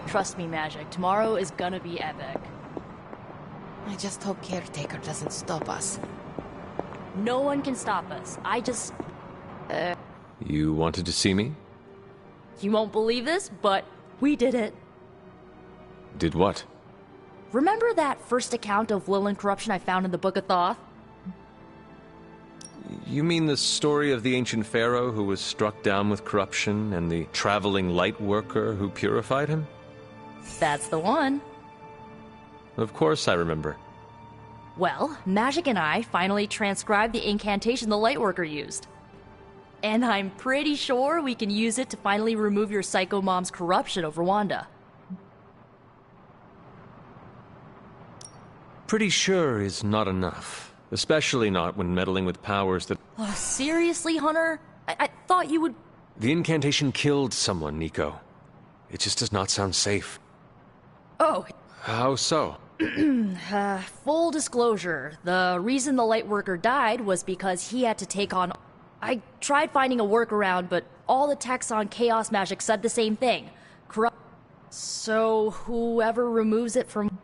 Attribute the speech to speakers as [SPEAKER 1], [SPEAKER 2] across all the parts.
[SPEAKER 1] Trust me, Magic. Tomorrow is gonna be epic.
[SPEAKER 2] I just hope Caretaker doesn't stop us.
[SPEAKER 1] No one can stop us.
[SPEAKER 3] You wanted to see me?
[SPEAKER 1] You won't believe this, but we did it.
[SPEAKER 3] Did what?
[SPEAKER 1] Remember that first account of Lilith corruption I found in the Book of Thoth?
[SPEAKER 3] You mean the story of the ancient pharaoh who was struck down with corruption and the traveling light worker who purified him?
[SPEAKER 1] That's the one.
[SPEAKER 3] Of course I remember.
[SPEAKER 1] Well, Magic and I finally transcribed the incantation the Lightworker used. And I'm pretty sure we can use it to finally remove your Psycho Mom's corruption over Wanda.
[SPEAKER 3] Pretty sure is not enough. Especially not when meddling with powers that...
[SPEAKER 1] Oh, seriously, Hunter? I thought you would...
[SPEAKER 3] The incantation killed someone, Nico. It just does not sound safe.
[SPEAKER 1] Oh.
[SPEAKER 3] How so?
[SPEAKER 1] Full disclosure, the reason the Lightworker died was because he had to take on... I tried finding a workaround, but all the texts on Chaos Magic said the same thing. So whoever removes it from...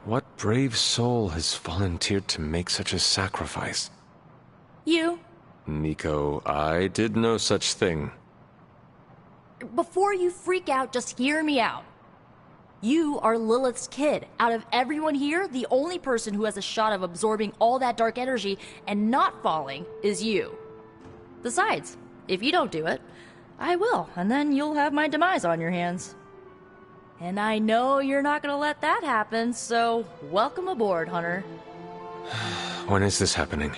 [SPEAKER 3] What brave soul has volunteered to make such a sacrifice?
[SPEAKER 1] You.
[SPEAKER 3] Nico, I did no such thing.
[SPEAKER 1] Before you freak out, just hear me out. You are Lilith's kid. Out of everyone here, the only person who has a shot of absorbing all that dark energy and not falling is you. Besides, if you don't do it, I will, and then you'll have my demise on your hands. And I know you're not gonna let that happen, so welcome aboard, Hunter.
[SPEAKER 3] When is this happening?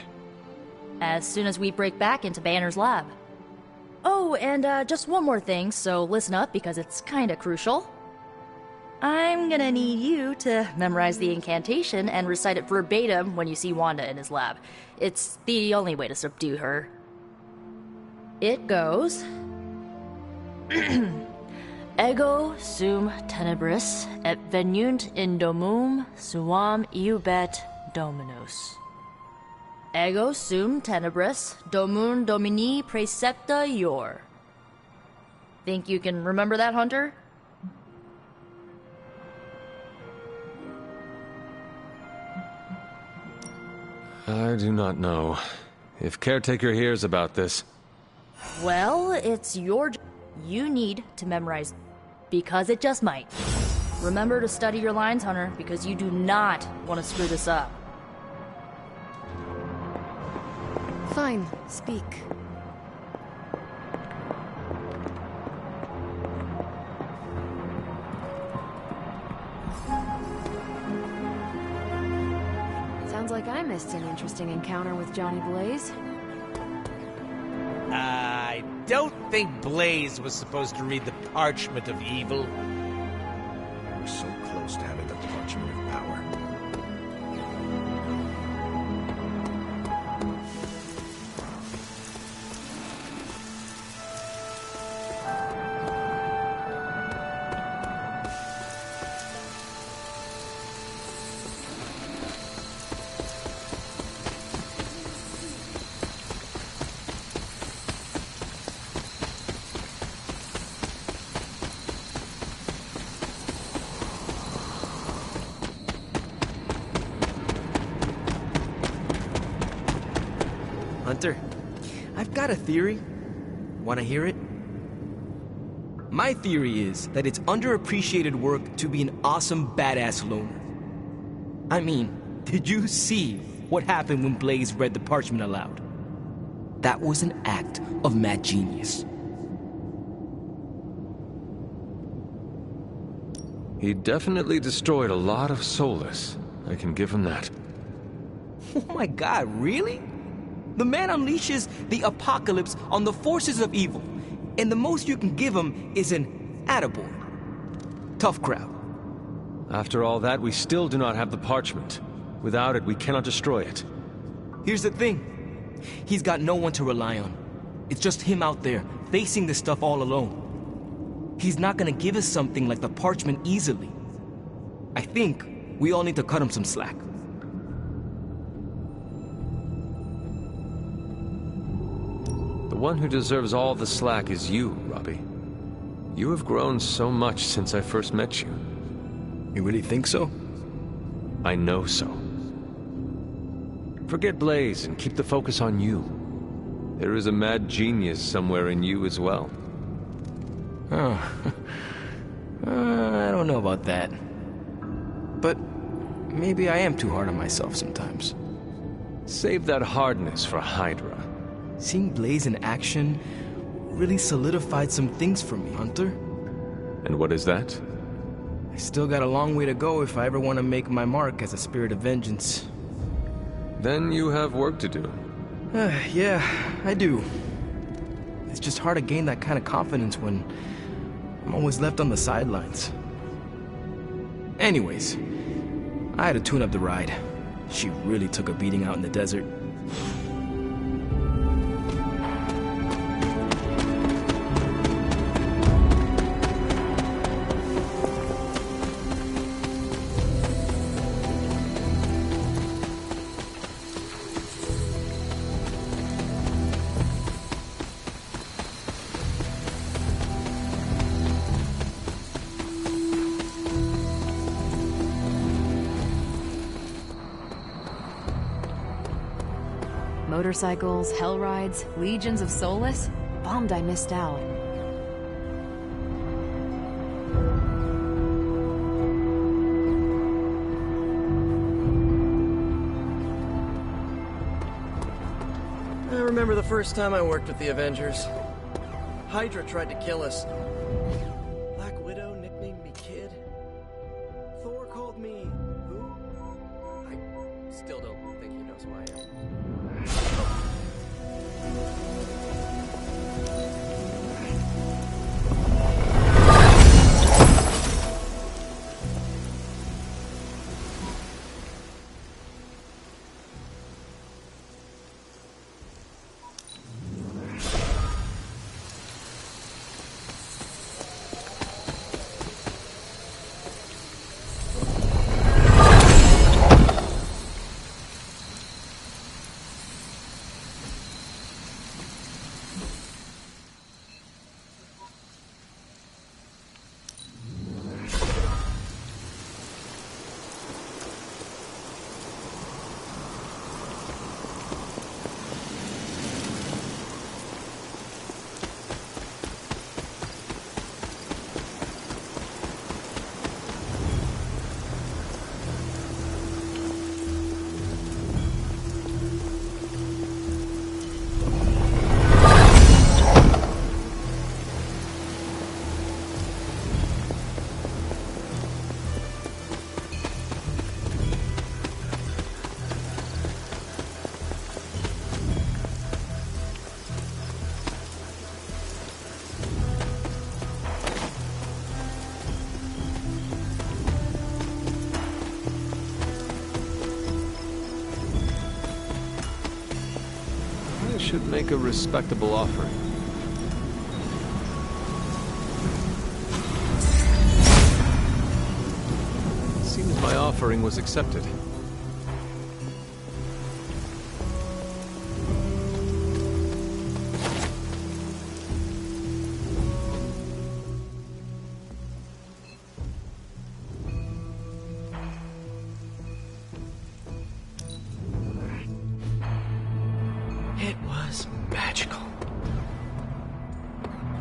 [SPEAKER 1] As soon as we break back into Banner's lab. Oh, and just one more thing, so listen up because it's kinda crucial. I'm gonna need you to memorize the incantation and recite it verbatim when you see Wanda in his lab. It's the only way to subdue her. It goes... Ego sum tenebris et venunt in domum suam iubet dominus. Ego sum tenebris domum domini praecepta ior. Think you can remember that, Hunter?
[SPEAKER 3] I do not know. If Caretaker hears about this...
[SPEAKER 1] Well, it's your job. You need to memorize, because it just might. Remember to study your lines, Hunter, because you do not want to screw this up.
[SPEAKER 2] Fine, speak. Sounds like I missed an interesting encounter with Johnny Blaze.
[SPEAKER 4] I don't think Blaze was supposed to read the Parchment of Evil.
[SPEAKER 5] We're so close to having the Parchment of Power.
[SPEAKER 6] Hunter, I've got a theory. Want to hear it? My theory is that it's underappreciated work to be an awesome badass loner. I mean, did you see what happened when Blaze read the parchment aloud? That was an act of mad genius.
[SPEAKER 3] He definitely destroyed a lot of Solus. I can give him that.
[SPEAKER 6] Oh my god, really? The man unleashes the apocalypse on the forces of evil, and the most you can give him is an attaboy. Tough crowd.
[SPEAKER 3] After all that, we still do not have the parchment. Without it, we cannot destroy it.
[SPEAKER 6] Here's the thing. He's got no one to rely on. It's just him out there, facing this stuff all alone. He's not gonna give us something like the parchment easily. I think we all need to cut him some slack.
[SPEAKER 3] one who deserves all the slack is you, Robbie. You have grown so much since I first met you.
[SPEAKER 6] You really think so?
[SPEAKER 3] I know so. Forget Blaze and keep the focus on you. There is a mad genius somewhere in you as well.
[SPEAKER 6] Oh. I don't know about that. But maybe I am too hard on myself sometimes.
[SPEAKER 3] Save that hardness for Hydra.
[SPEAKER 6] Seeing Blaze in action really solidified some things for me, Hunter.
[SPEAKER 3] And what is that?
[SPEAKER 6] I still got a long way to go if I ever want to make my mark as a spirit of vengeance.
[SPEAKER 3] Then you have work to do.
[SPEAKER 6] Yeah, I do. It's just hard to gain that kind of confidence when I'm always left on the sidelines. Anyways, I had to tune up the ride. She really took a beating out in the desert.
[SPEAKER 2] Motorcycles, hell rides, legions of Solus? Bummed I missed out.
[SPEAKER 7] I remember the first time I worked with the Avengers. Hydra tried to kill us. Black Widow nicknamed me Kid. Thor called me... who? I still don't think he knows who I am.
[SPEAKER 3] Should make a respectable offering. Seems my offering was accepted.
[SPEAKER 7] It was magical.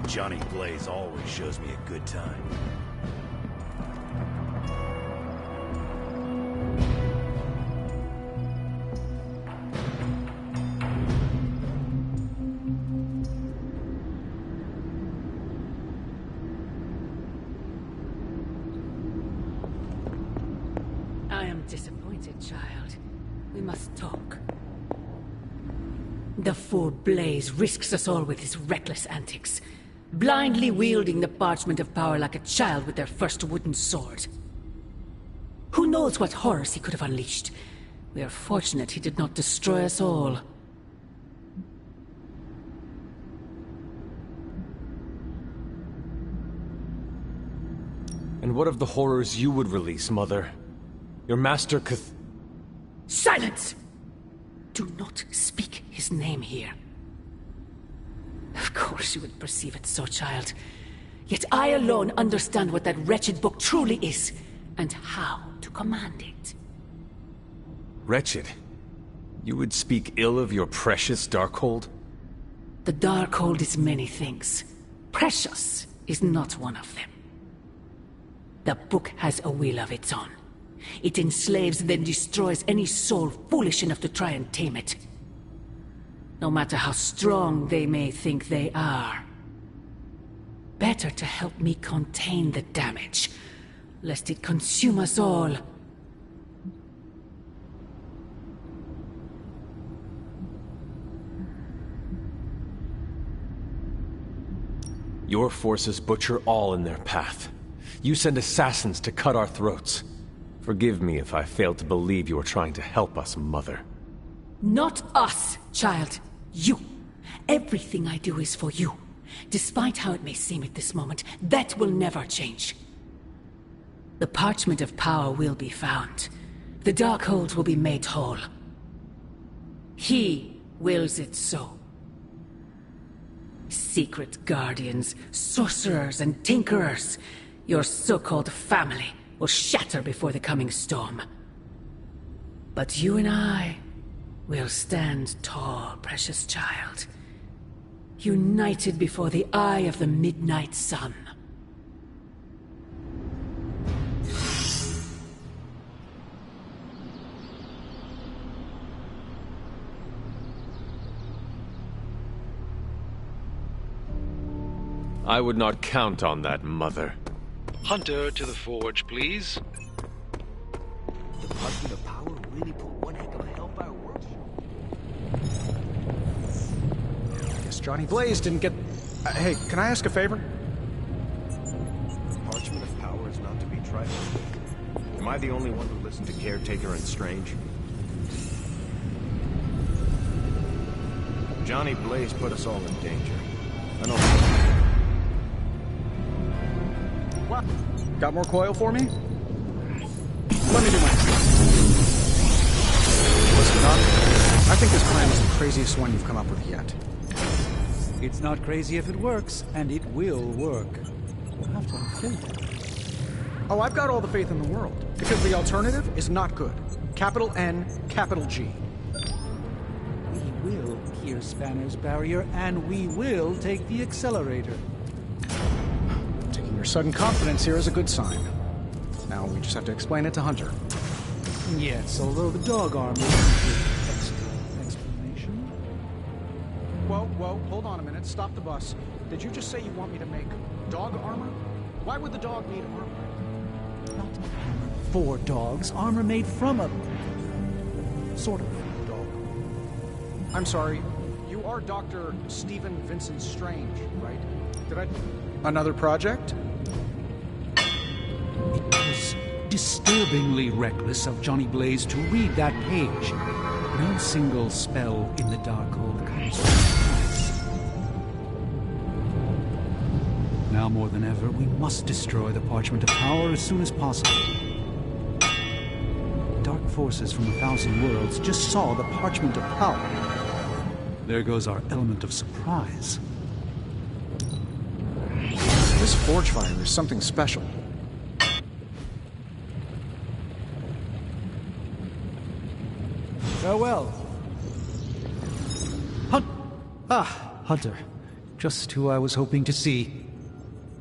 [SPEAKER 5] Johnny Blaze always shows me a good time.
[SPEAKER 8] I am disappointed, child. We must talk. The fool Blaze risks us all with his reckless antics, blindly wielding the parchment of power like a child with their first wooden sword. Who knows what horrors he could have unleashed? We are fortunate he did not destroy us all.
[SPEAKER 3] And what of the horrors you would release, Mother? Your master
[SPEAKER 8] Silence! Do not speak his name here. Of course you would perceive it so, child. Yet I alone understand what that wretched book truly is, and how to command it.
[SPEAKER 3] Wretched? You would speak ill of your precious Darkhold?
[SPEAKER 8] The Darkhold is many things. Precious is not one of them. The book has a will of its own. It enslaves, then destroys any soul foolish enough to try and tame it. No matter how strong they may think they are. Better to help me contain the damage, lest it consume us all.
[SPEAKER 3] Your forces butcher all in their path. You send assassins to cut our throats. Forgive me if I failed to believe you were trying to help us, Mother.
[SPEAKER 8] Not us, child. You. Everything I do is for you. Despite how it may seem at this moment, that will never change. The Parchment of Power will be found. The Darkhold will be made whole. He wills it so. Secret guardians, sorcerers, and tinkerers, your so-called family, will shatter before the coming storm. But you and I will stand tall, precious child. United before the eye of the midnight sun.
[SPEAKER 3] I would not count on that, Mother.
[SPEAKER 9] Hunter to the forge, please.
[SPEAKER 5] The Parchment of Power really put one heck of a hellfire work.
[SPEAKER 10] Guess Johnny Blaze didn't get... hey, can I ask a favor?
[SPEAKER 5] The Parchment of Power is not to be trifled with. Am I the only one who listened to Caretaker and Strange? Johnny Blaze put us all in danger. I know.
[SPEAKER 10] What? Got more coil for me? Let me do my... Listen, Doc. I think this plan is the craziest one you've come up with yet.
[SPEAKER 11] It's not crazy if it works, and it will work. You have to have faith.
[SPEAKER 10] Oh, I've got all the faith in the world. Because the alternative is not good. Capital N, capital G.
[SPEAKER 11] We will pierce Banner's barrier, and we will take the accelerator.
[SPEAKER 10] Taking your sudden confidence here is a good sign. Now we just have to explain it to Hunter.
[SPEAKER 11] Yes, although the dog arm will give extra explanation.
[SPEAKER 10] Whoa, hold on a minute. Stop the bus. Did you just say you want me to make dog armor? Why would the dog need armor?
[SPEAKER 11] Not armor for dogs, armor made from a... sort of dog.
[SPEAKER 10] I'm sorry, you are Dr. Stephen Vincent Strange, right? Did I... Another project?
[SPEAKER 11] It was disturbingly reckless of Johnny Blaze to read that page. No single spell in the Darkhold comes from us. Now more than ever, we must destroy the Parchment of Power as soon as possible. Dark forces from 1,000 worlds just saw the Parchment of Power. There goes our element of surprise.
[SPEAKER 10] This forge fire is something special.
[SPEAKER 11] Farewell. Hunter. Just who I was hoping to see.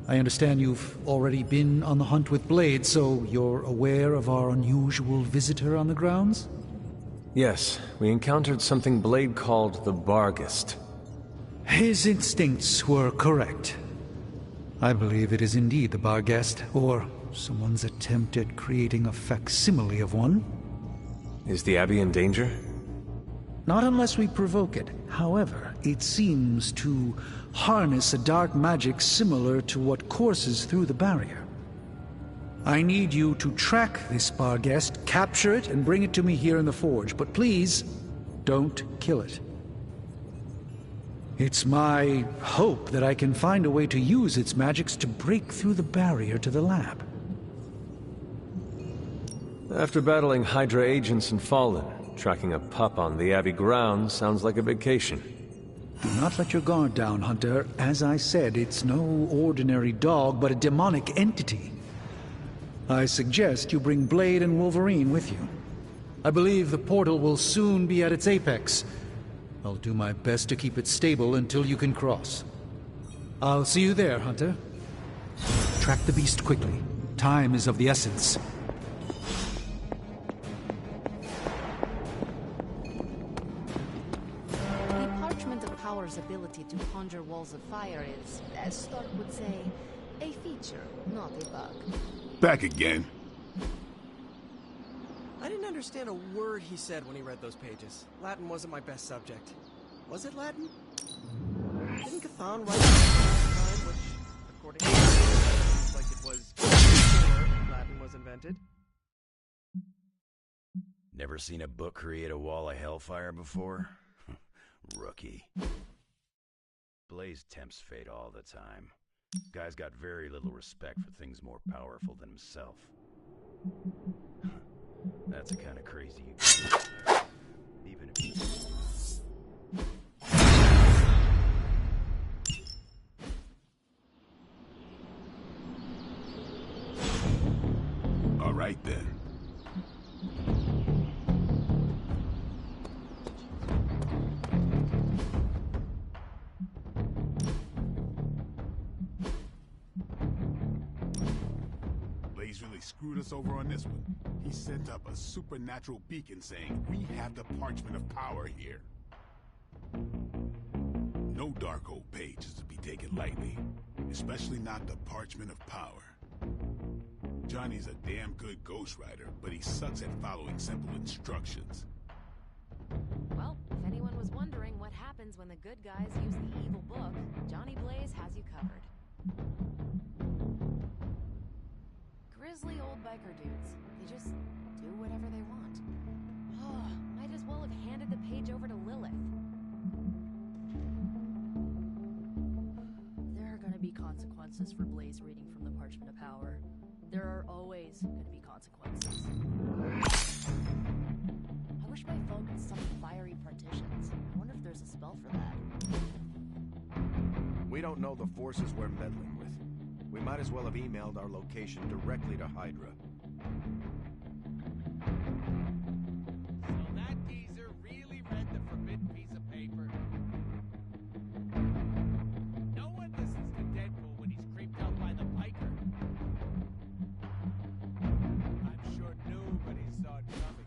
[SPEAKER 11] I understand you've already been on the hunt with Blade, so you're aware of our unusual visitor on the grounds?
[SPEAKER 3] Yes, we encountered something Blade called the Barghest.
[SPEAKER 11] His instincts were correct. I believe it is indeed the Barghest, or someone's attempt at creating a facsimile of one.
[SPEAKER 3] Is the Abbey in danger?
[SPEAKER 11] Not unless we provoke it. However, it seems to harness a dark magic similar to what courses through the barrier. I need you to track this Barghest, capture it, and bring it to me here in the forge. But please, don't kill it. It's my hope that I can find a way to use its magics to break through the barrier to the lab.
[SPEAKER 3] After battling Hydra agents and Fallen, tracking a pup on the Abbey grounds sounds like a vacation.
[SPEAKER 11] Do not let your guard down, Hunter. As I said, it's no ordinary dog, but a demonic entity. I suggest you bring Blade and Wolverine with you. I believe the portal will soon be at its apex. I'll do my best to keep it stable until you can cross. I'll see you there, Hunter. Track the beast quickly. Time is of the essence.
[SPEAKER 2] The Parchment of Power's ability to conjure walls of fire is, as Stark would say, a feature, not a bug.
[SPEAKER 12] Back again.
[SPEAKER 7] I didn't understand a word he said when he read those pages. Latin wasn't my best subject. Was it Latin? Didn't Cthon write last time, which, according to looks like it was before Latin was invented?
[SPEAKER 13] Never seen a book create a wall of hellfire before? Rookie. Blaze tempts fate all the time. Guy's got very little respect for things more powerful than himself. That's the kind of crazy you even if you...
[SPEAKER 12] All right then. Blaze really screwed us over on this one. He sent up a supernatural beacon saying, "We have the Parchment of Power here." No dark old page is to be taken lightly, especially not the Parchment of Power. Johnny's a damn good ghostwriter, but he sucks at following simple instructions.
[SPEAKER 2] Well, if anyone was wondering what happens when the good guys use the evil book, Johnny Blaze has you covered. Grizzly old biker dudes. They just do whatever they want. Oh, might as well have handed the page over to Lilith.
[SPEAKER 1] There are gonna be consequences for Blaze reading from the Parchment of Power. There are always gonna be consequences. I wish my phone could summon fiery partitions. I wonder if there's a spell for that.
[SPEAKER 5] We don't know the forces we're meddling with. We might as well have emailed our location directly to Hydra.
[SPEAKER 4] So that geezer really read the forbidden piece of paper. No one listens to Deadpool when he's creeped out by the biker. I'm sure nobody saw it coming.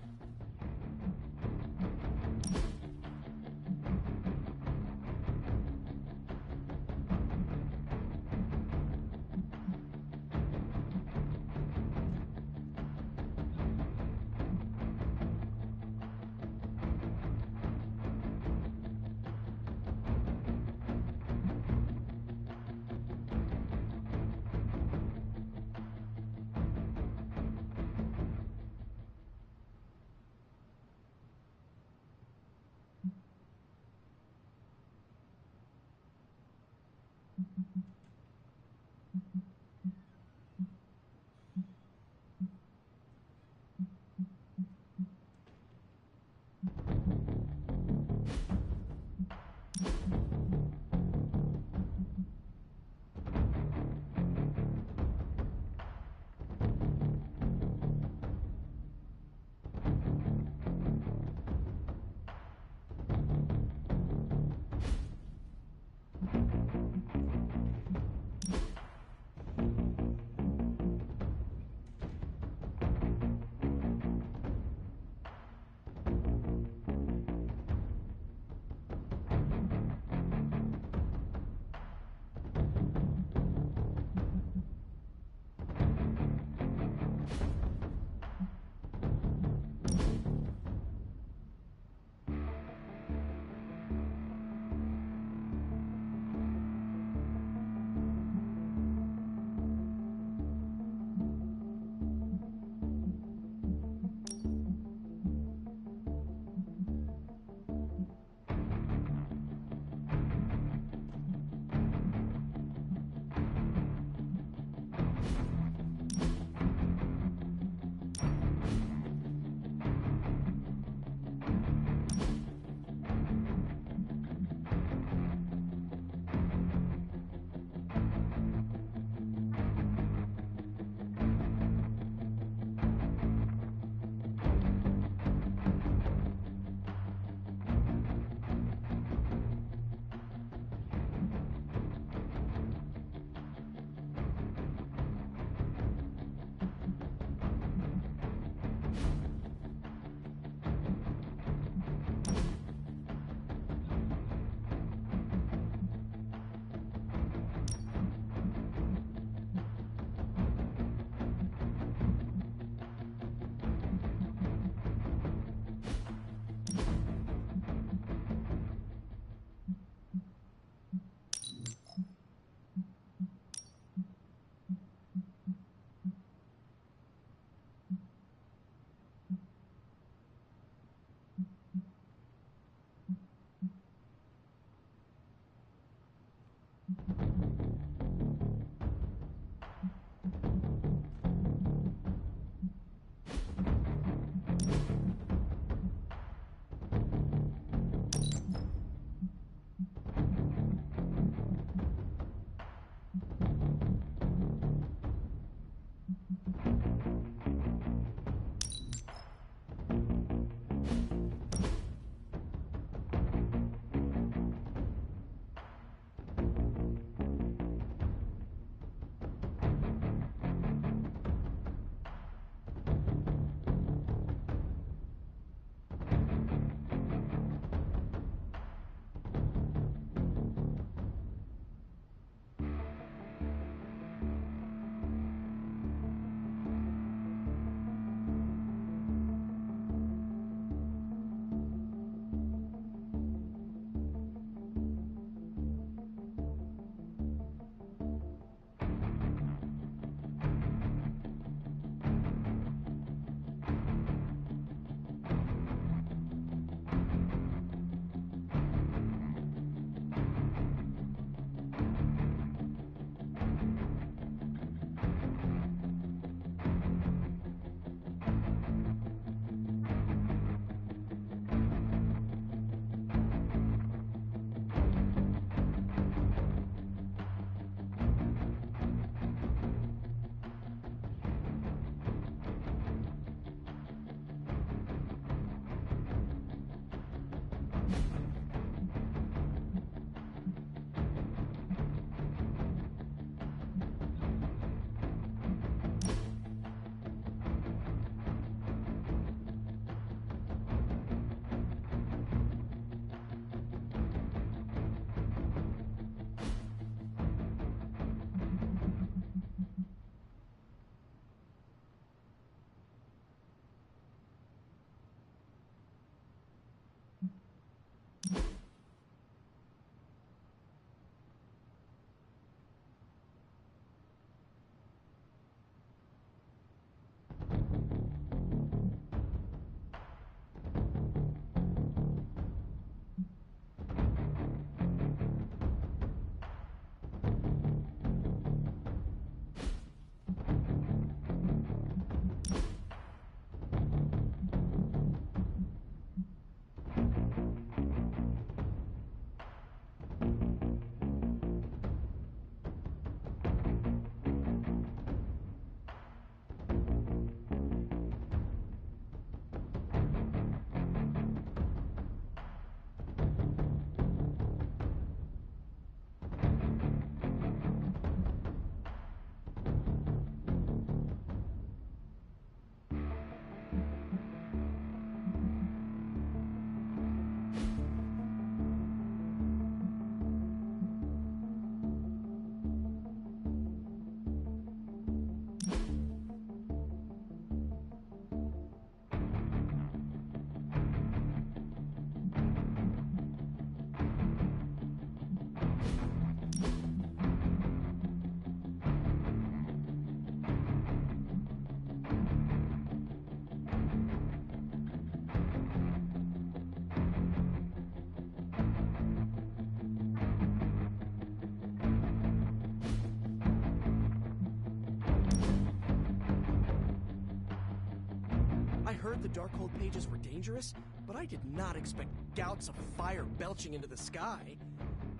[SPEAKER 7] heard the Darkhold pages were dangerous, but I did not expect gouts of fire belching into the sky.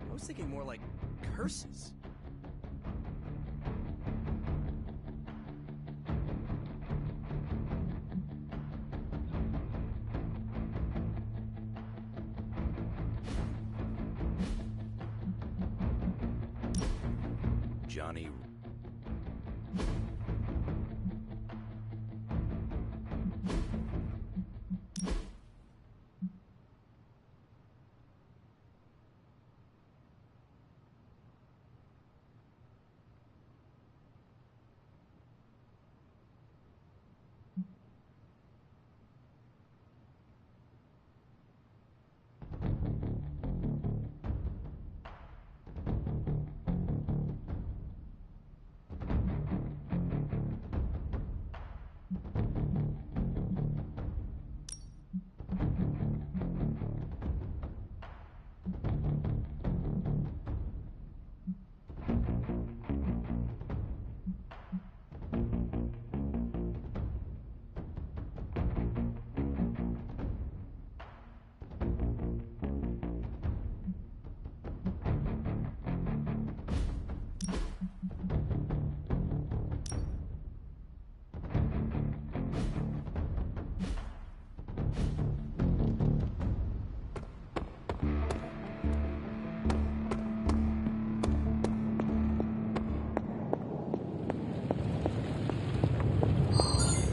[SPEAKER 7] I was thinking more like curses.
[SPEAKER 13] Johnny.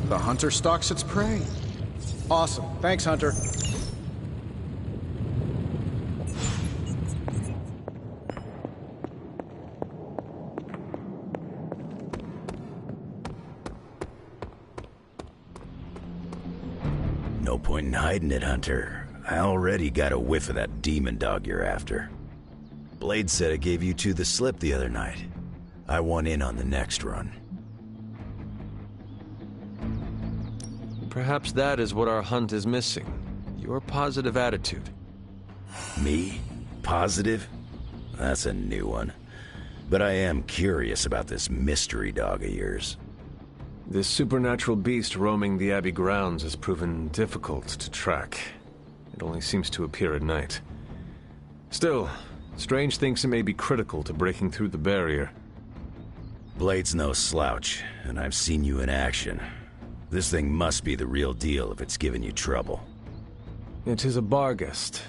[SPEAKER 10] The hunter stalks its prey. Awesome. Thanks, Hunter.
[SPEAKER 13] No point in hiding it, Hunter. I already got a whiff of that demon dog you're after. Blade said it gave you two the slip the other night. I want in on the next run.
[SPEAKER 3] Perhaps that is what our hunt is missing. Your positive attitude.
[SPEAKER 13] Me? Positive? That's a new one. But I am curious about this mystery dog of yours.
[SPEAKER 3] This supernatural beast roaming the Abbey grounds has proven difficult to track. It only seems to appear at night. Still, Strange thinks it may be critical to breaking through the barrier.
[SPEAKER 13] Blade's no slouch, and I've seen you in action. This thing must be the real deal if it's giving you trouble.
[SPEAKER 3] It is a Barghest.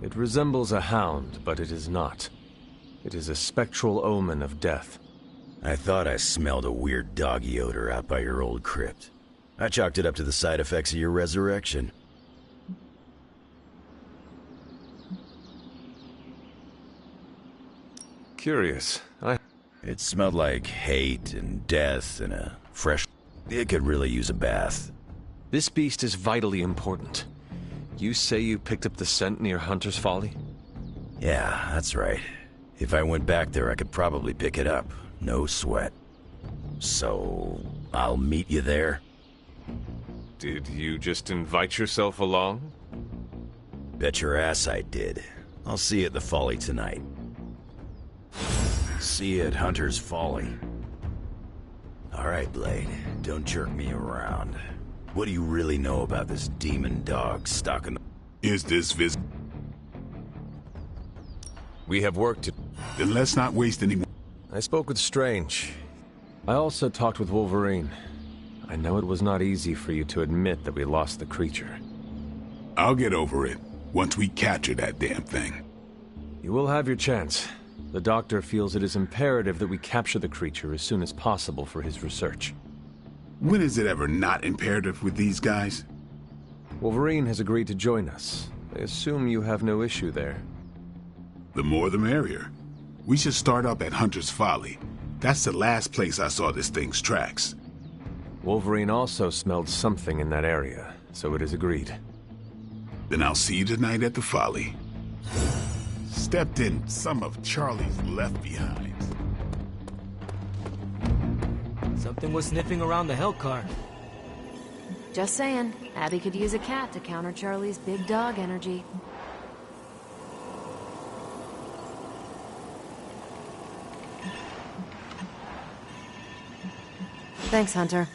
[SPEAKER 3] It resembles a hound, but it is not. It is a spectral omen of death.
[SPEAKER 13] I thought I smelled a weird doggy odor out by your old crypt. I chalked it up to the side effects of your resurrection.
[SPEAKER 3] Curious.
[SPEAKER 13] It smelled like hate and death and a fresh... It could really use a bath.
[SPEAKER 3] This beast is vitally important. You say you picked up the scent near Hunter's Folly?
[SPEAKER 13] Yeah, that's right. If I went back there, I could probably pick it up. No sweat. So, I'll meet you there?
[SPEAKER 3] Did you just invite yourself along?
[SPEAKER 13] Bet your ass I did. I'll see you at the Folly tonight. See you at Hunter's Folly. Alright, Blade. Don't jerk me around. What do you really know about this demon dog stalking the...
[SPEAKER 12] Is this
[SPEAKER 3] We have work to...
[SPEAKER 12] Then let's not waste any more...
[SPEAKER 3] I spoke with Strange. I also talked with Wolverine. I know it was not easy for you to admit that we lost the creature.
[SPEAKER 12] I'll get over it, once we capture that damn thing.
[SPEAKER 3] You will have your chance. The Doctor feels it is imperative that we capture the creature as soon as possible for his research.
[SPEAKER 12] When is it ever not imperative with these guys?
[SPEAKER 3] Wolverine has agreed to join us. I assume you have no issue there.
[SPEAKER 12] The more the merrier. We should start up at Hunter's Folly. That's the last place I saw this thing's tracks.
[SPEAKER 3] Wolverine also smelled something in that area, so it is agreed.
[SPEAKER 12] Then I'll see you tonight at the Folly. Stepped in some of Charlie's left behinds.
[SPEAKER 6] Something was sniffing around the Hell car.
[SPEAKER 2] Just saying, Abby could use a cat to counter Charlie's big dog energy. Thanks, Hunter.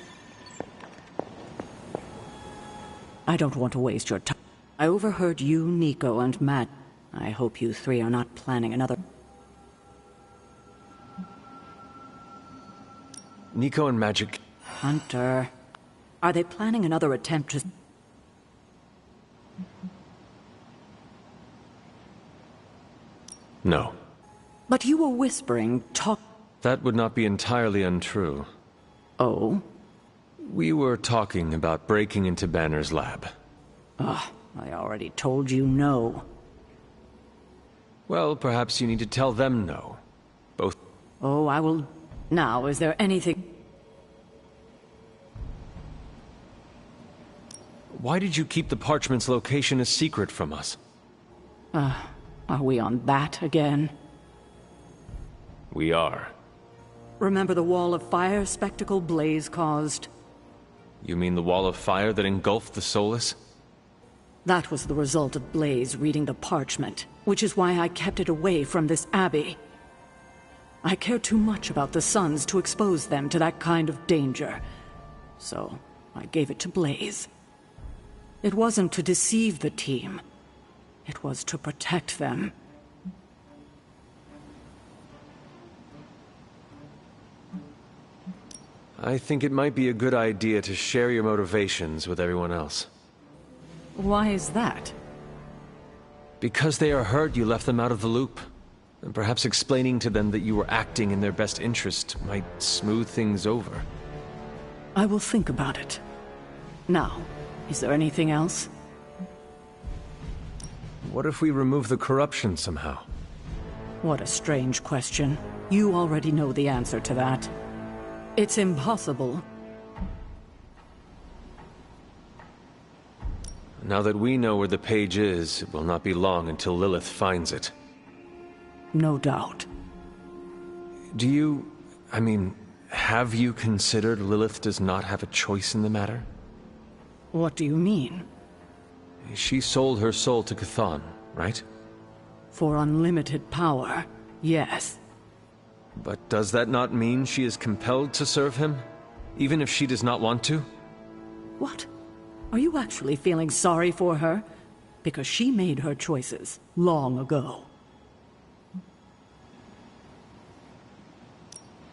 [SPEAKER 8] I don't want to waste your time. I overheard you, Nico, and Matt. I hope you three are not planning another...
[SPEAKER 3] Nico and Magic...
[SPEAKER 8] Hunter... Are they planning another attempt to...
[SPEAKER 3] No.
[SPEAKER 8] But you were whispering, talk...
[SPEAKER 3] That would not be entirely untrue.
[SPEAKER 8] Oh?
[SPEAKER 3] We were talking about breaking into Banner's lab.
[SPEAKER 8] I already told you no.
[SPEAKER 3] Well, perhaps you need to tell them no. Both...
[SPEAKER 8] Oh, I will... Now, is there anything...
[SPEAKER 3] Why did you keep the Parchment's location a secret from us?
[SPEAKER 8] Are we on that again?
[SPEAKER 3] We are.
[SPEAKER 8] Remember the wall of fire spectacle Blaze caused?
[SPEAKER 3] You mean the wall of fire that engulfed the Solus?
[SPEAKER 8] That was the result of Blaze reading the parchment, which is why I kept it away from this abbey. I care too much about the Sons to expose them to that kind of danger. So, I gave it to Blaze. It wasn't to deceive the team. It was to protect them.
[SPEAKER 3] I think it might be a good idea to share your motivations with everyone else.
[SPEAKER 8] Why is that?
[SPEAKER 3] Because they are hurt you left them out of the loop. And perhaps explaining to them that you were acting in their best interest might smooth things over.
[SPEAKER 8] I will think about it. Now, is there anything else?
[SPEAKER 3] What if we remove the corruption somehow?
[SPEAKER 8] What a strange question. You already know the answer to that. It's impossible.
[SPEAKER 3] Now that we know where the page is, it will not be long until Lilith finds it.
[SPEAKER 8] No doubt.
[SPEAKER 3] Do you... have you considered Lilith does not have a choice in the matter?
[SPEAKER 8] What do you mean?
[SPEAKER 3] She sold her soul to Chthon, right?
[SPEAKER 8] For unlimited power, yes.
[SPEAKER 3] But does that not mean she is compelled to serve him? Even if she does not want to?
[SPEAKER 8] What? Are you actually feeling sorry for her? Because she made her choices long ago.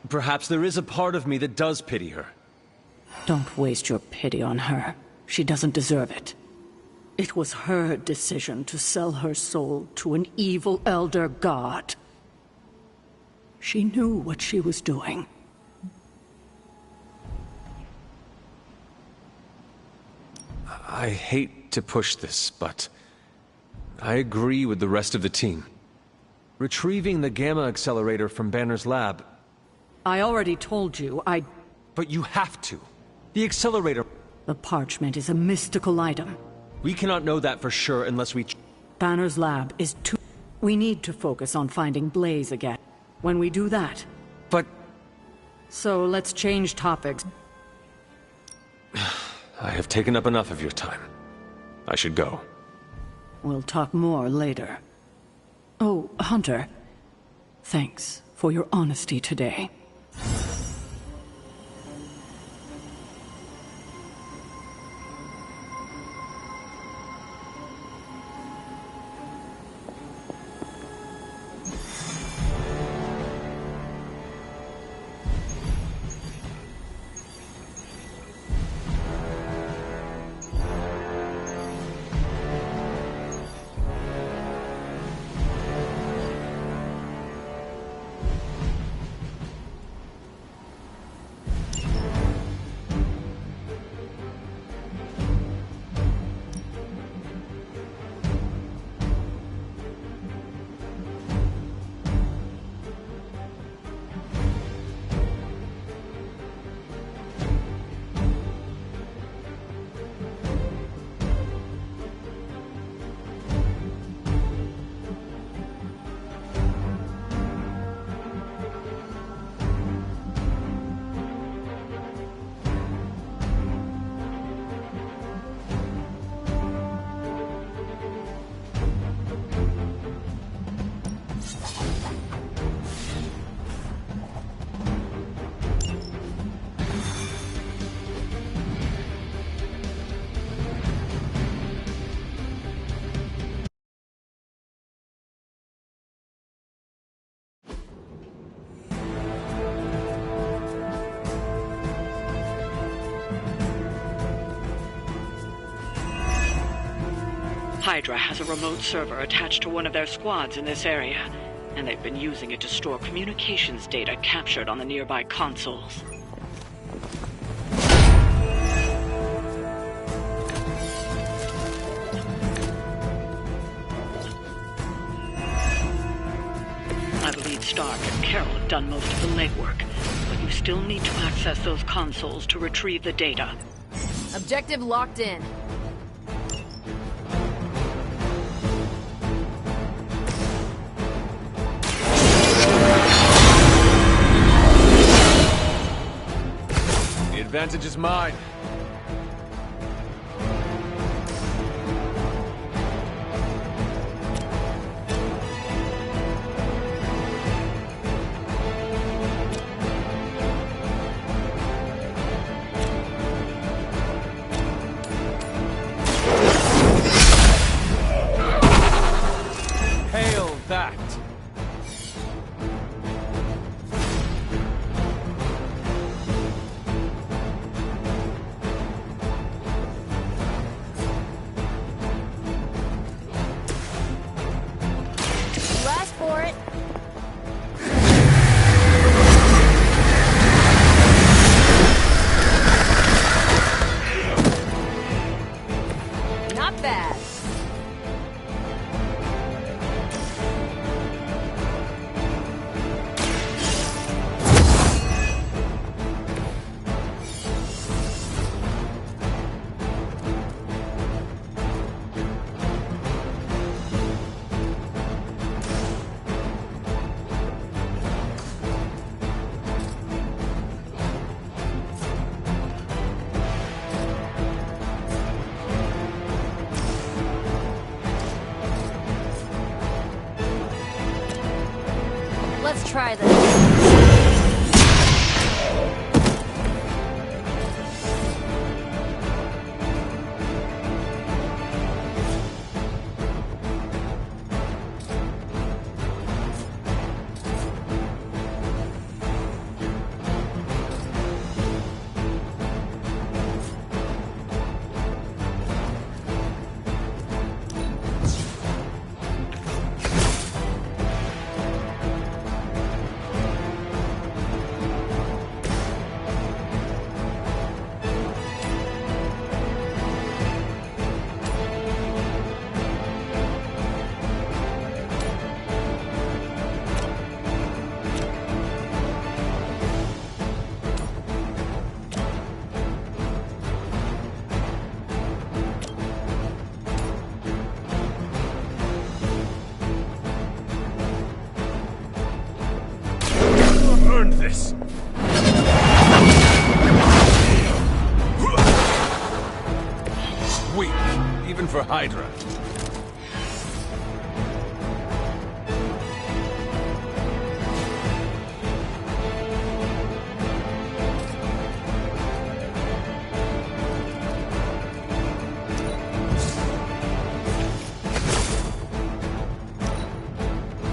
[SPEAKER 3] Perhaps there is a part of me that does pity her.
[SPEAKER 8] Don't waste your pity on her. She doesn't deserve it. It was her decision to sell her soul to an evil elder god. She knew what she was doing.
[SPEAKER 3] I hate to push this, but I agree with the rest of the team. Retrieving the Gamma Accelerator from Banner's lab...
[SPEAKER 8] I already told you,
[SPEAKER 3] But you have to. The accelerator...
[SPEAKER 8] The parchment is a mystical item.
[SPEAKER 3] We cannot know that for sure unless we...
[SPEAKER 8] Banner's lab is too... We need to focus on finding Blaze again. When we do that...
[SPEAKER 3] But...
[SPEAKER 8] So let's change topics.
[SPEAKER 3] I have taken up enough of your time. I should go.
[SPEAKER 8] We'll talk more later. Oh, Hunter. Thanks for your honesty today.
[SPEAKER 14] Hydra has a remote server attached to one of their squads in this area, and they've been using it to store communications data captured on the nearby consoles. I believe Stark and Carol have done most of the legwork, but you still need to access those consoles to retrieve the data.
[SPEAKER 2] Objective locked in.
[SPEAKER 3] The advantage is mine. Hail that!
[SPEAKER 1] You asked for it.
[SPEAKER 2] Not bad.
[SPEAKER 1] Let's try this.
[SPEAKER 3] Earned this! Weak, even for Hydra.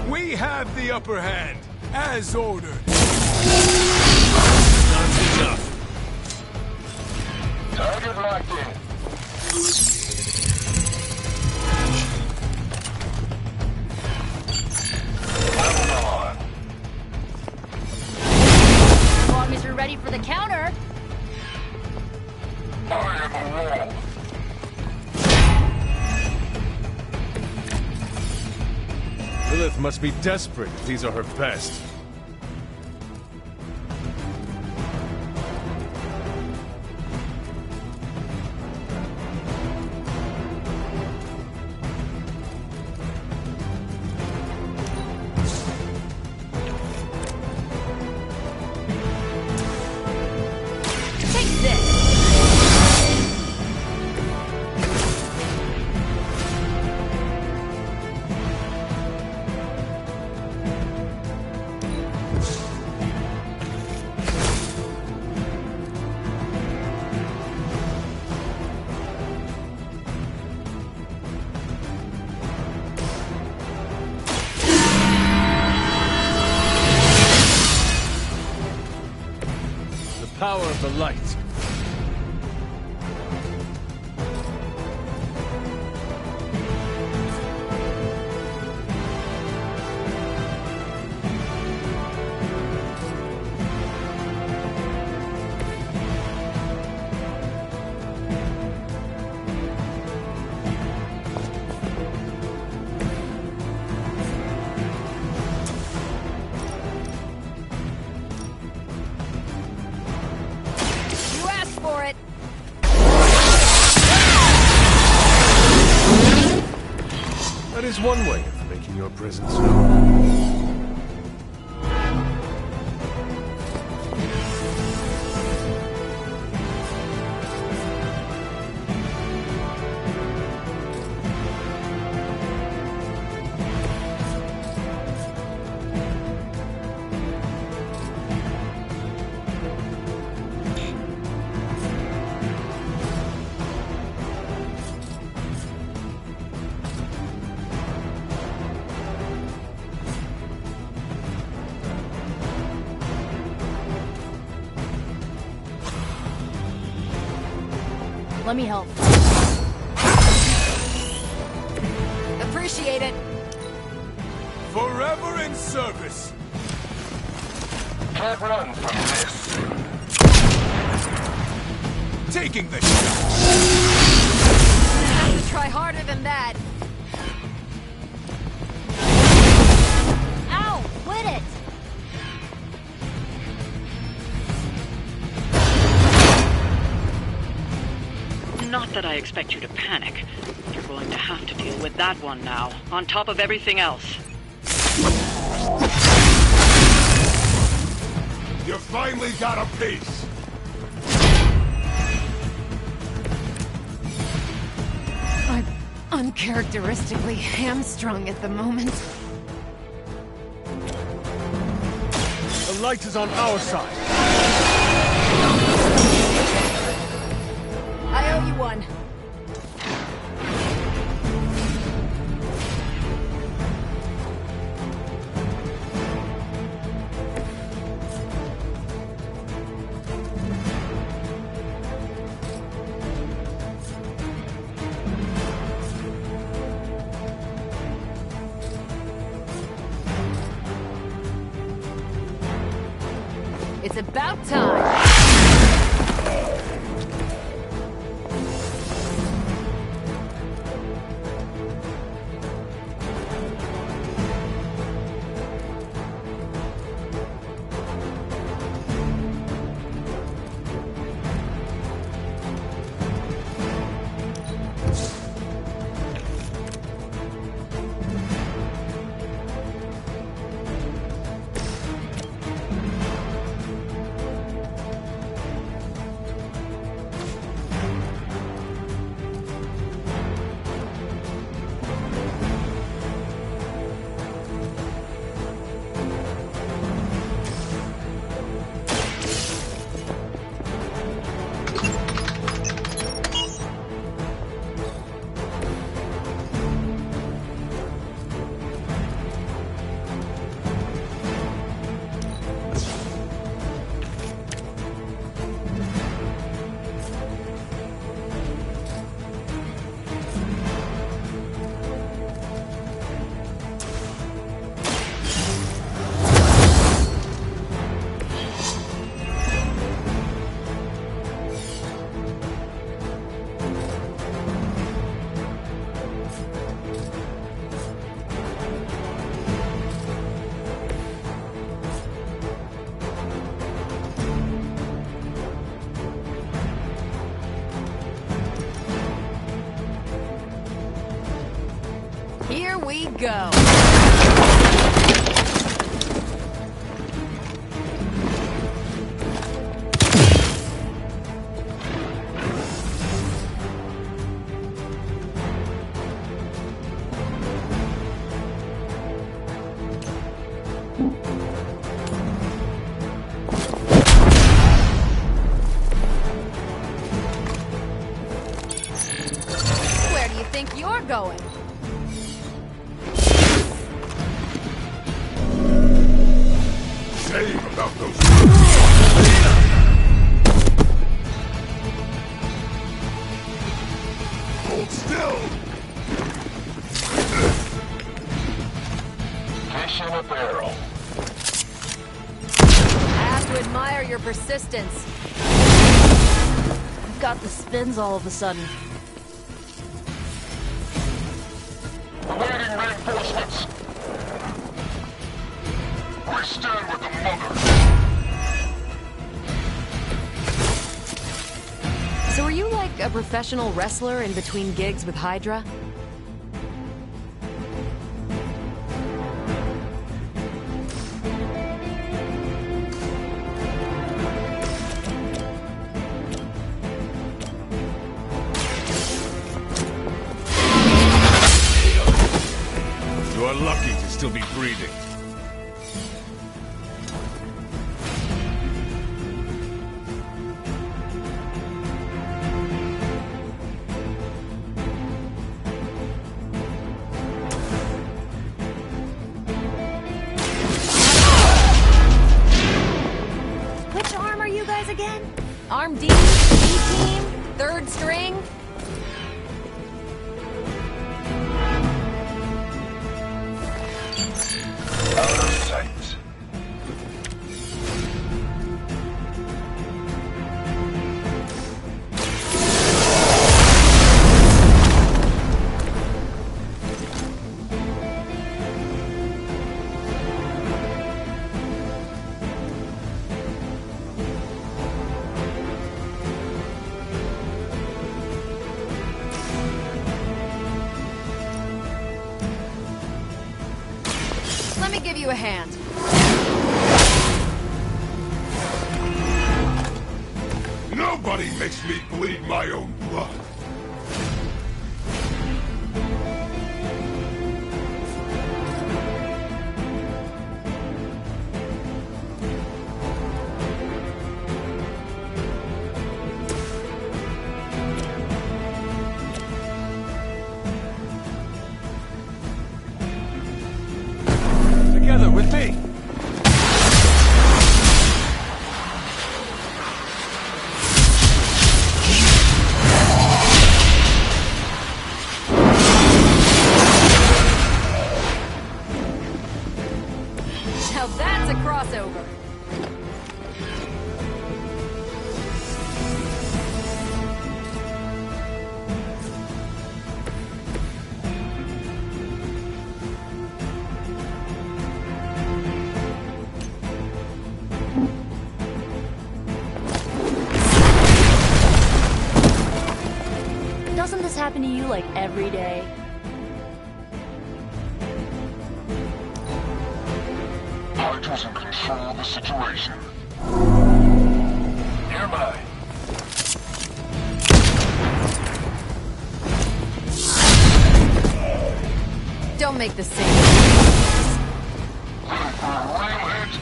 [SPEAKER 12] We have the upper hand, as ordered.
[SPEAKER 3] Not enough.
[SPEAKER 12] Target locked in.
[SPEAKER 1] As long as you're ready for the counter.
[SPEAKER 12] I am a wall.
[SPEAKER 3] Lilith must be desperate if these are her best.
[SPEAKER 1] Take this.
[SPEAKER 3] Power of the light. is one way of making your presence known.
[SPEAKER 1] Let me help.
[SPEAKER 2] Appreciate it.
[SPEAKER 4] Forever in service.
[SPEAKER 15] Can't run from this.
[SPEAKER 4] Taking the shot.
[SPEAKER 2] Have to try harder than that.
[SPEAKER 1] Ow! Quit it!
[SPEAKER 14] Not that I expect you to panic. You're going to have to deal with that one now, on top of everything else.
[SPEAKER 12] You finally got a piece!
[SPEAKER 2] I'm uncharacteristically hamstrung at the moment.
[SPEAKER 4] The light is on our side.
[SPEAKER 2] I owe you one. It's about time. Here we go. Where do you think you're going?
[SPEAKER 12] Shame about those. Hold still.
[SPEAKER 15] Fish in a barrel.
[SPEAKER 2] I have to admire your persistence.
[SPEAKER 1] I've got the spins all of a sudden.
[SPEAKER 15] Awaiting reinforcements. We stand with the mother.
[SPEAKER 2] So are you like a professional wrestler in between gigs with Hydra?
[SPEAKER 3] lucky to still be breathing.
[SPEAKER 2] Which arm are you guys again? Arm D? B-team? Third string?
[SPEAKER 15] Out of sight.
[SPEAKER 2] Let me give you a hand.
[SPEAKER 15] Nobody makes me bleed my own blood.
[SPEAKER 3] Together with me!
[SPEAKER 2] Now that's a crossover.
[SPEAKER 1] Doesn't this happen to you like every day?
[SPEAKER 15] Hydra's in control of the situation. Nearby.
[SPEAKER 2] Don't make the same.
[SPEAKER 15] Ready for a real hit?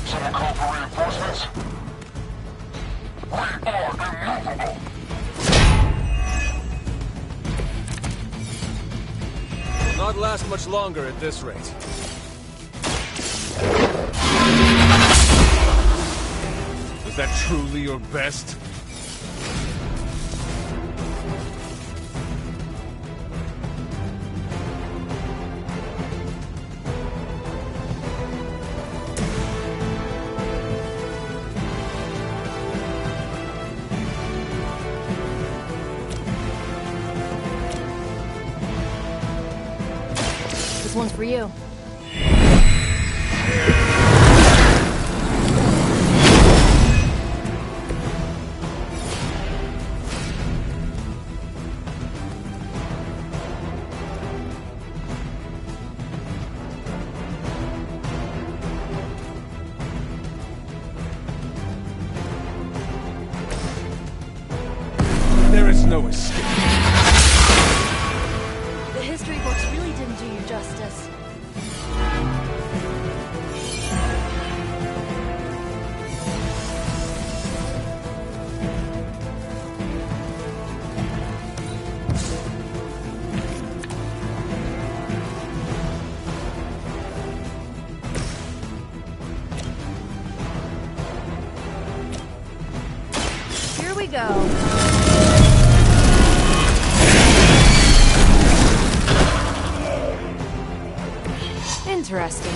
[SPEAKER 15] Someone call for reinforcements? We are immovable.
[SPEAKER 3] Will not last much longer at this rate. Was that truly your best?
[SPEAKER 1] This one's for you.
[SPEAKER 3] There is no escape.
[SPEAKER 1] The history books really didn't do you justice. Here we go.
[SPEAKER 2] Interesting.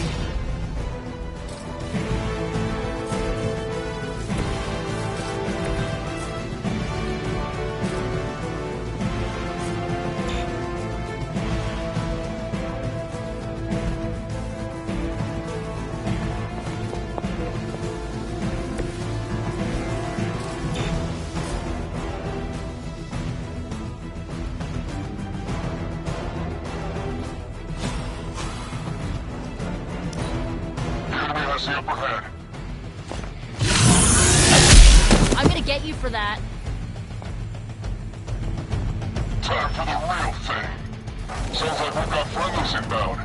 [SPEAKER 15] Has the upper hand.
[SPEAKER 1] I'm gonna get you for that.
[SPEAKER 15] Time for the real thing. Sounds like we've got friendlies inbound.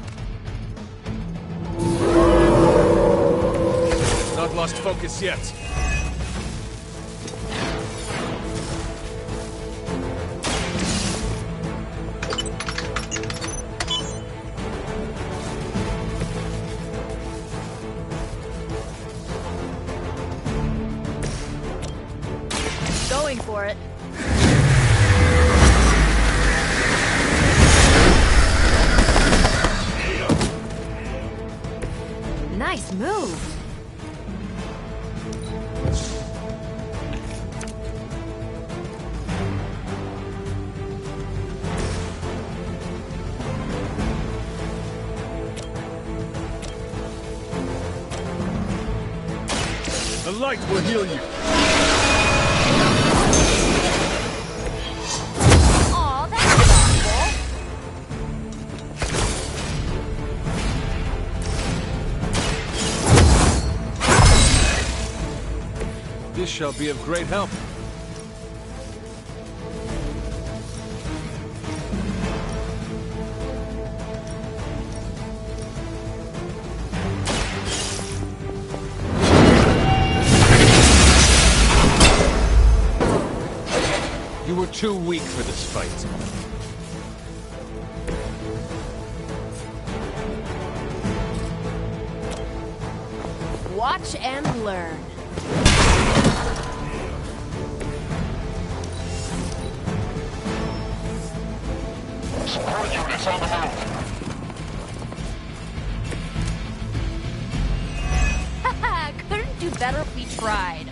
[SPEAKER 3] Not lost focus yet.
[SPEAKER 1] Going for it.
[SPEAKER 2] Nice move.
[SPEAKER 3] The light will heal you.
[SPEAKER 1] Aw, that's awful.
[SPEAKER 3] This shall be of great help. You were too weak for this fight.
[SPEAKER 2] Watch and learn.
[SPEAKER 15] Support units on the move.
[SPEAKER 1] Haha, couldn't do better if we tried.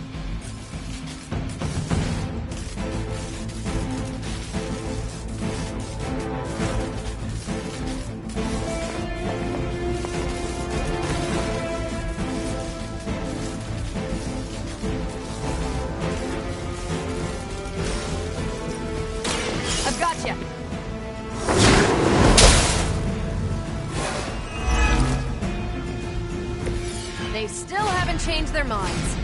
[SPEAKER 2] I've got you. They still haven't changed their minds.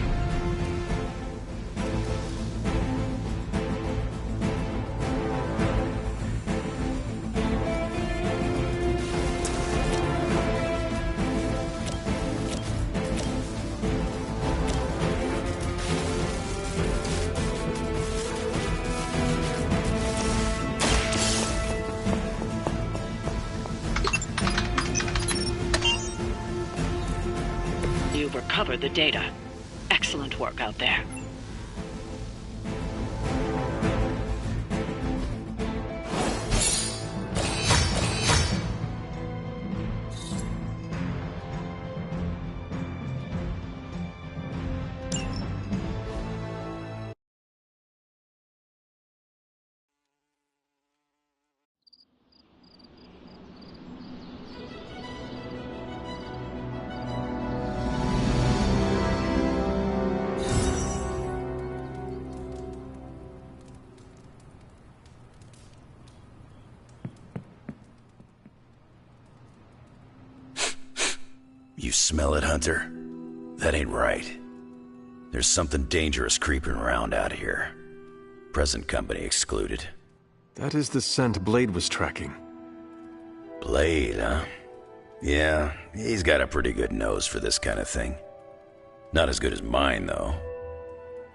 [SPEAKER 14] You've recovered the data. Excellent work out there.
[SPEAKER 13] You smell it, Hunter? That ain't right. There's something dangerous creeping around out here. Present company excluded.
[SPEAKER 3] That is the scent Blade was tracking.
[SPEAKER 13] Blade, huh? Yeah, he's got a pretty good nose for this kind of thing. Not as good as mine, though.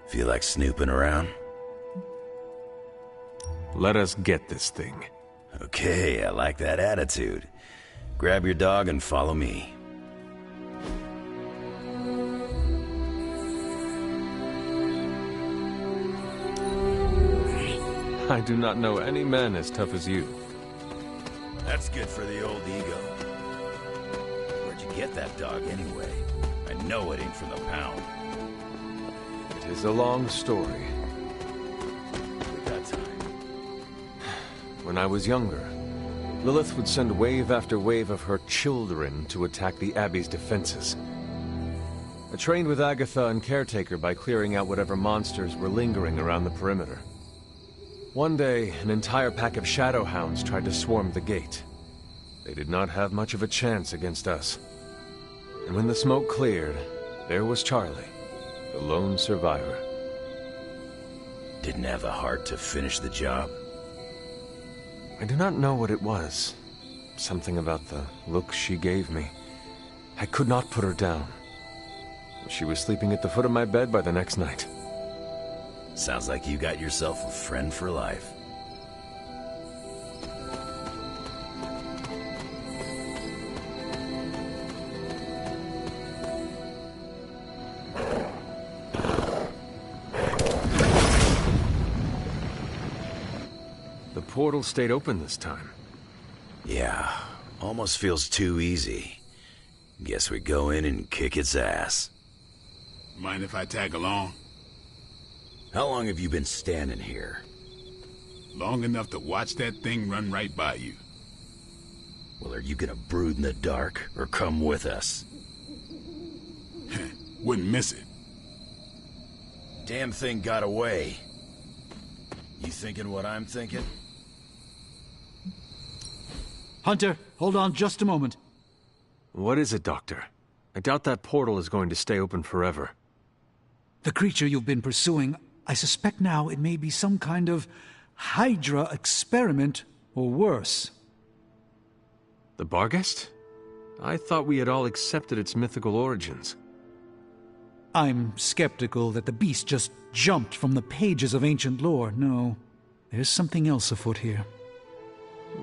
[SPEAKER 13] Feel like snooping around?
[SPEAKER 3] Let us get this thing.
[SPEAKER 13] Okay, I like that attitude. Grab your dog and follow me.
[SPEAKER 3] I do not know any man as tough as you.
[SPEAKER 13] That's good for the old ego. Where'd you get that dog anyway? I know it ain't from the pound.
[SPEAKER 3] It is a long story.
[SPEAKER 13] We got time.
[SPEAKER 3] When I was younger, Lilith would send wave after wave of her children to attack the Abbey's defenses. I trained with Agatha and Caretaker by clearing out whatever monsters were lingering around the perimeter. One day, an entire pack of Shadowhounds tried to swarm the gate. They did not have much of a chance against us. And when the smoke cleared, there was Charlie, the lone survivor.
[SPEAKER 13] Didn't have the heart to finish the job?
[SPEAKER 3] I do not know what it was. Something about the look she gave me. I could not put her down. She was sleeping at the foot of my bed by the next night.
[SPEAKER 13] Sounds like you got yourself a friend for life.
[SPEAKER 3] The portal stayed open this time.
[SPEAKER 13] Yeah, almost feels too easy. Guess we go in and kick its ass.
[SPEAKER 12] Mind if I tag along?
[SPEAKER 13] How long have you been standing here?
[SPEAKER 12] Long enough to watch that thing run right by you.
[SPEAKER 13] Well, are you gonna brood in the dark, or come with us?
[SPEAKER 12] Wouldn't miss it.
[SPEAKER 13] Damn thing got away. You thinking what I'm thinking?
[SPEAKER 11] Hunter, hold on just a moment.
[SPEAKER 3] What is it, Doctor? I doubt that portal is going to stay open forever.
[SPEAKER 11] The creature you've been pursuing, I suspect now it may be some kind of Hydra experiment, or worse.
[SPEAKER 3] The Barghest? I thought we had all accepted its mythical origins.
[SPEAKER 11] I'm skeptical that the beast just jumped from the pages of ancient lore. No, there's something else afoot here.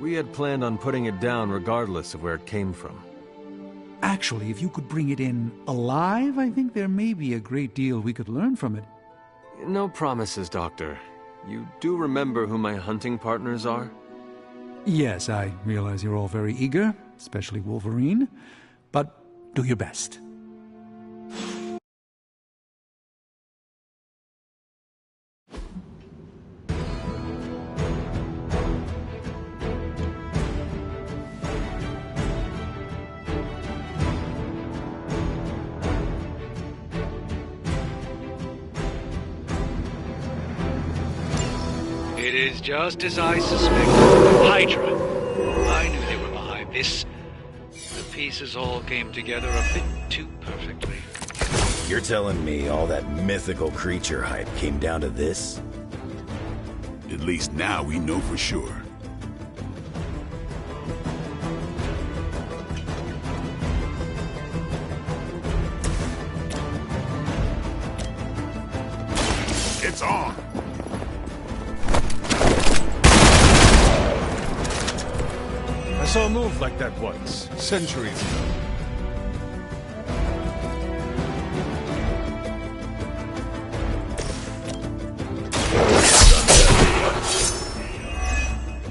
[SPEAKER 3] We had planned on putting it down regardless of where it came from.
[SPEAKER 11] Actually, if you could bring it in alive, I think there may be a great deal we could learn from it.
[SPEAKER 3] No promises, Doctor. You do remember who my hunting partners are?
[SPEAKER 11] Yes, I realize you're all very eager, especially Wolverine, but do your best.
[SPEAKER 9] It is just as I suspected. Hydra. I knew they were behind this. The pieces all came together a bit too perfectly.
[SPEAKER 13] You're telling me all that mythical creature hype came down to this?
[SPEAKER 12] At least now we know for sure. It's on!
[SPEAKER 3] I saw a move like that once, centuries ago.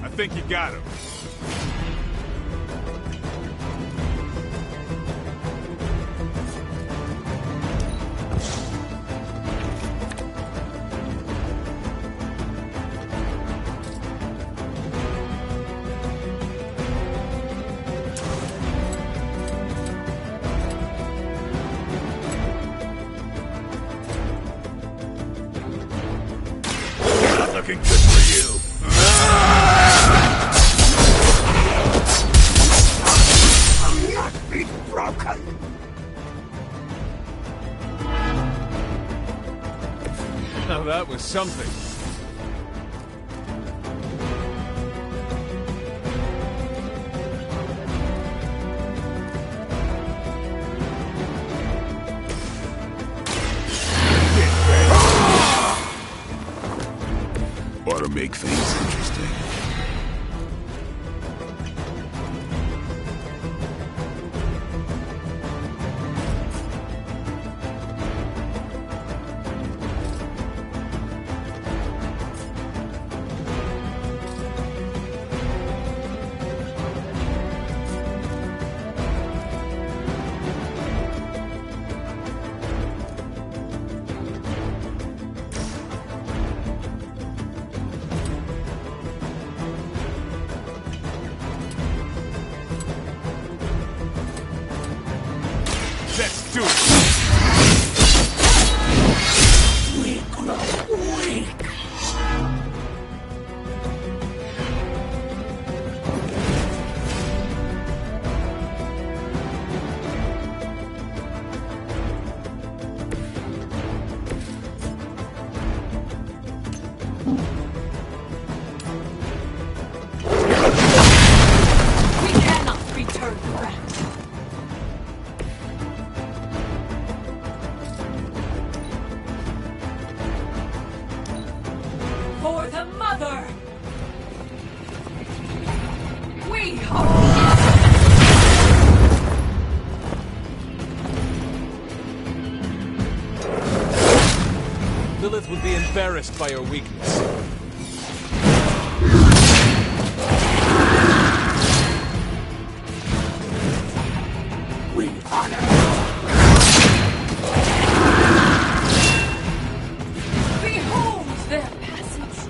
[SPEAKER 12] I think you got him.
[SPEAKER 15] Looking good for you. I'll not be broken.
[SPEAKER 3] Now that was something.
[SPEAKER 12] Ought to make things interesting.
[SPEAKER 8] For the mother! We are...
[SPEAKER 4] Lilith would be embarrassed by your weakness.
[SPEAKER 15] We honor.
[SPEAKER 8] Behold their passage!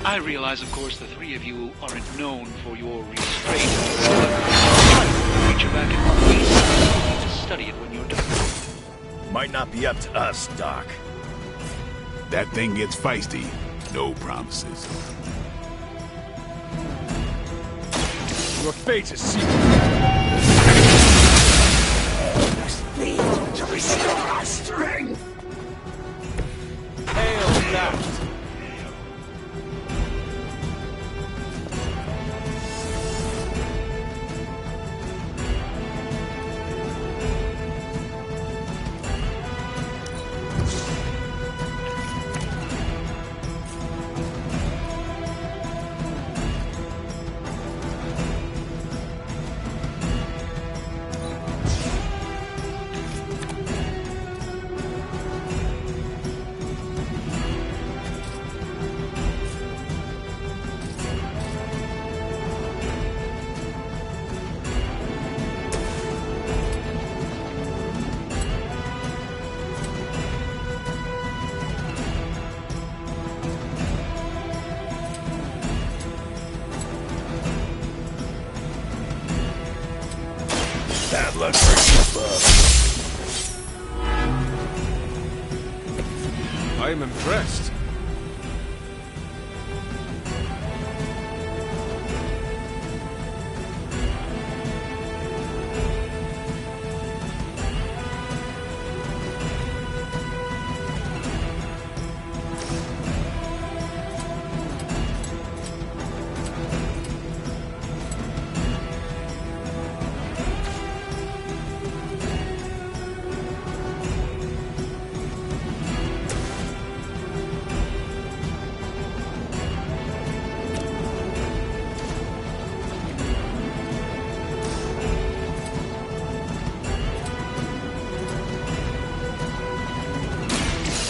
[SPEAKER 9] I realize, of course, the three of you aren't known for your restraint. I'll reach you back in one piece. You need to study it when you're done.
[SPEAKER 13] Might not be up to us, Doc.
[SPEAKER 12] That thing gets feisty. No promises.
[SPEAKER 4] Your fate is sealed.
[SPEAKER 15] To restore our strength.
[SPEAKER 4] Hail that!
[SPEAKER 13] Bad luck for you, bub.
[SPEAKER 3] I am impressed.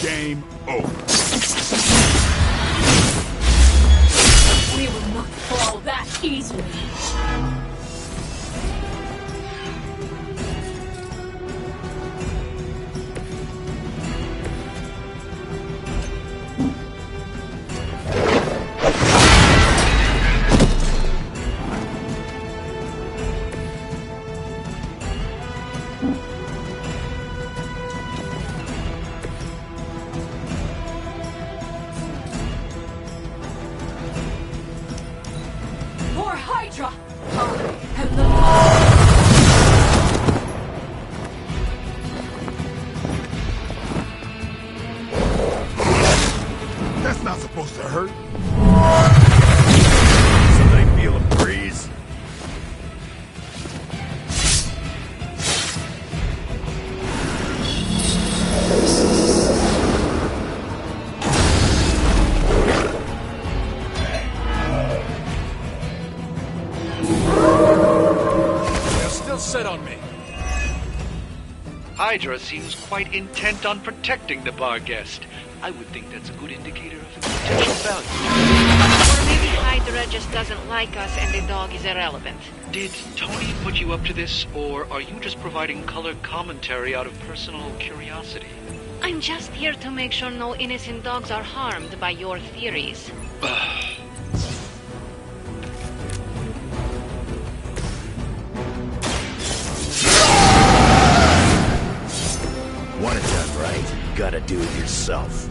[SPEAKER 12] Game over.
[SPEAKER 8] We will not fall that easily. For Hydra! I am the
[SPEAKER 12] That's not supposed to hurt.
[SPEAKER 13] Somebody feel a breeze?
[SPEAKER 4] They're still set on me.
[SPEAKER 9] Hydra seems quite intent on protecting the bar guest. I would think that's a good indicator of the potential value.
[SPEAKER 16] Or maybe Hydra just doesn't like us and the dog is irrelevant.
[SPEAKER 9] Did Tony put you up to this, or are you just providing colored commentary out of personal curiosity?
[SPEAKER 16] I'm just here to make sure no innocent dogs are harmed by your theories.
[SPEAKER 13] Want it done right, you gotta do it yourself.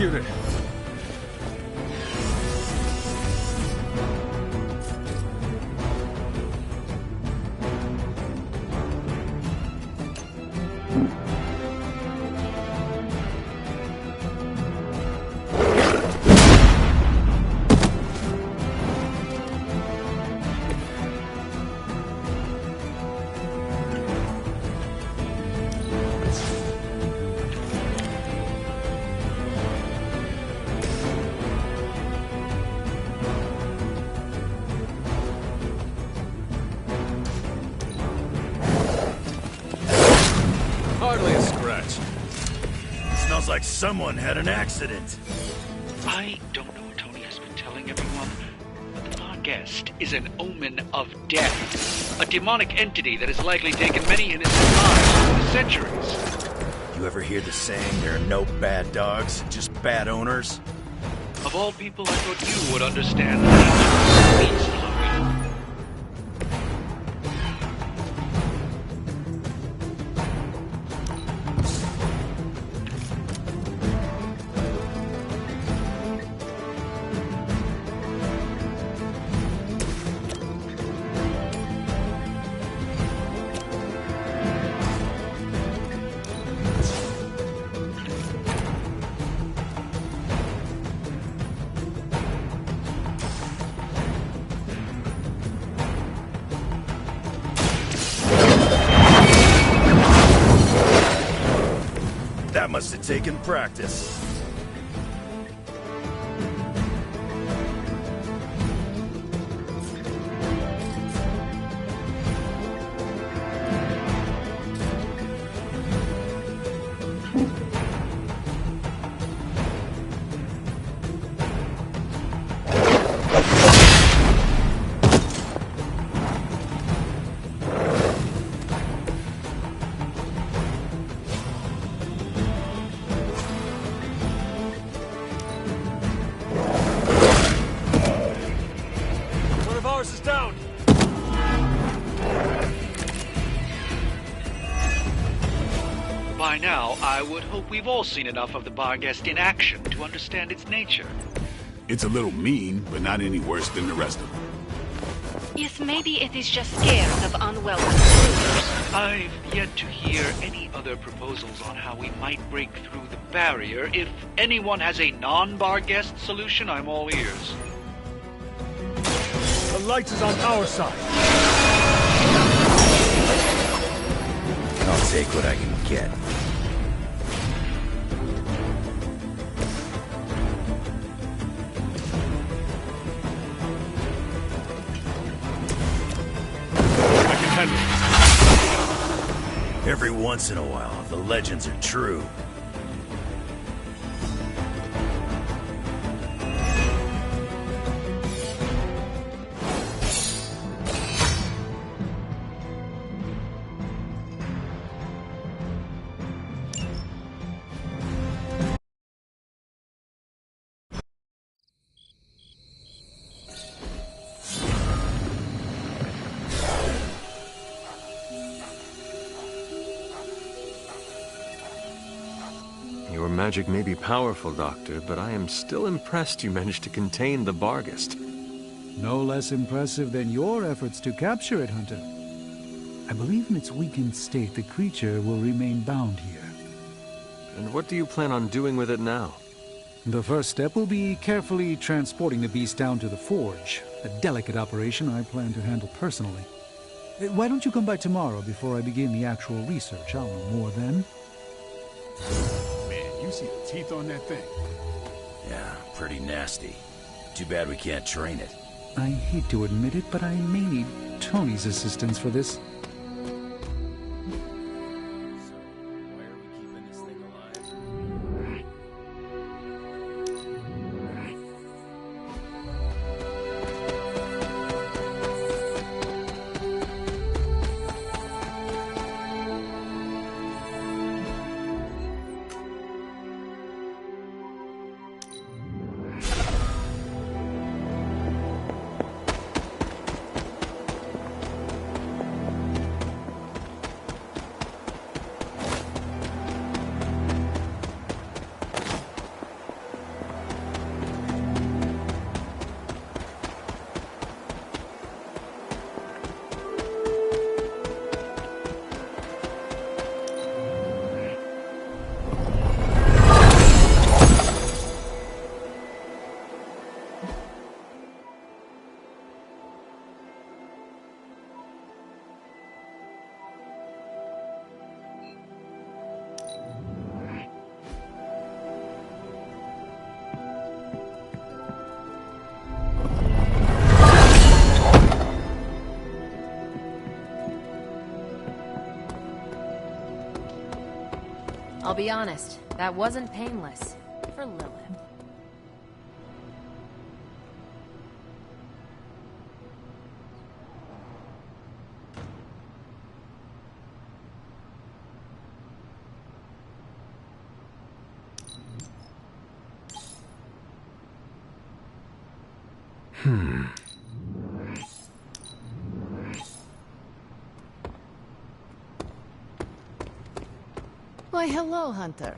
[SPEAKER 3] executed. Hardly a scratch.
[SPEAKER 13] Smells like someone had an accident.
[SPEAKER 9] I don't know what Tony has been telling everyone, but the Barghest is an omen of death. A demonic entity that has likely taken many innocent lives over the centuries.
[SPEAKER 13] You ever hear the saying, there are no bad dogs, just bad owners?
[SPEAKER 9] Of all people, I thought you would understand that. Please, Chloe.
[SPEAKER 13] That must have taken practice.
[SPEAKER 3] Is down.
[SPEAKER 9] By now, I would hope we've all seen enough of the Barghest in action to understand its nature.
[SPEAKER 15] It's a little mean, but not any worse than the rest of them.
[SPEAKER 16] Yes, maybe it is just scared of unwelcome intruders.
[SPEAKER 9] I've yet to hear any other proposals on how we might break through the barrier. If anyone has a non-Barghest solution, I'm all ears.
[SPEAKER 3] The light is on our side.
[SPEAKER 13] I'll take what I can get.
[SPEAKER 3] I can handle it.
[SPEAKER 13] Every once in a while, the legends are true.
[SPEAKER 3] Your magic may be powerful, Doctor, but I am still impressed you managed to contain the Barghest.
[SPEAKER 11] No less impressive than your efforts to capture it, Hunter. I believe in its weakened state, the creature will remain bound here.
[SPEAKER 3] And what do you plan on doing with it now?
[SPEAKER 11] The first step will be carefully transporting the beast down to the forge. A delicate operation I plan to handle personally. Why don't you come by tomorrow before I begin the actual research? I'll know more then.
[SPEAKER 15] Man, you see the teeth on that thing?
[SPEAKER 13] Yeah, pretty nasty. Too bad we can't train it.
[SPEAKER 11] I hate to admit it, but I may need Tony's assistance for this.
[SPEAKER 2] I'll be honest, that wasn't painless. For Lilith. Why, hello, Hunter.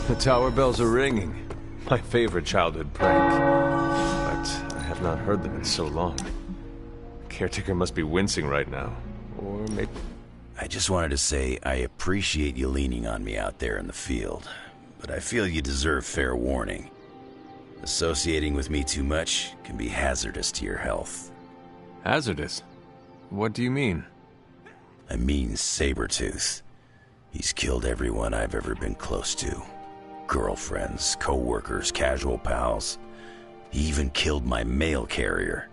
[SPEAKER 3] The tower bells are ringing. My favorite childhood prank. But I have not heard them in so long. Caretaker must be wincing right now. Or maybe...
[SPEAKER 13] I just wanted to say I appreciate you leaning on me out there in the field, but I feel you deserve fair warning. Associating with me too much can be hazardous to your health.
[SPEAKER 3] Hazardous? What do you mean?
[SPEAKER 13] I mean Sabretooth. He's killed everyone I've ever been close to. Girlfriends, co-workers, casual pals. He even killed my mail carrier.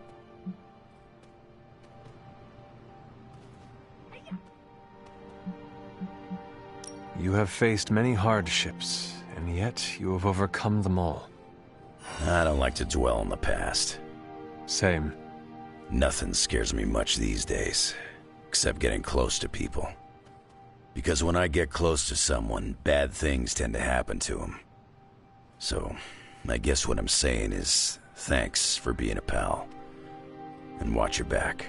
[SPEAKER 3] You have faced many hardships, and yet you have overcome them all.
[SPEAKER 13] I don't like to dwell on the past.
[SPEAKER 3] Same.
[SPEAKER 13] Nothing scares me much these days, except getting close to people. Because when I get close to someone, bad things tend to happen to them. So, I guess what I'm saying is, thanks for being a pal. And watch your back.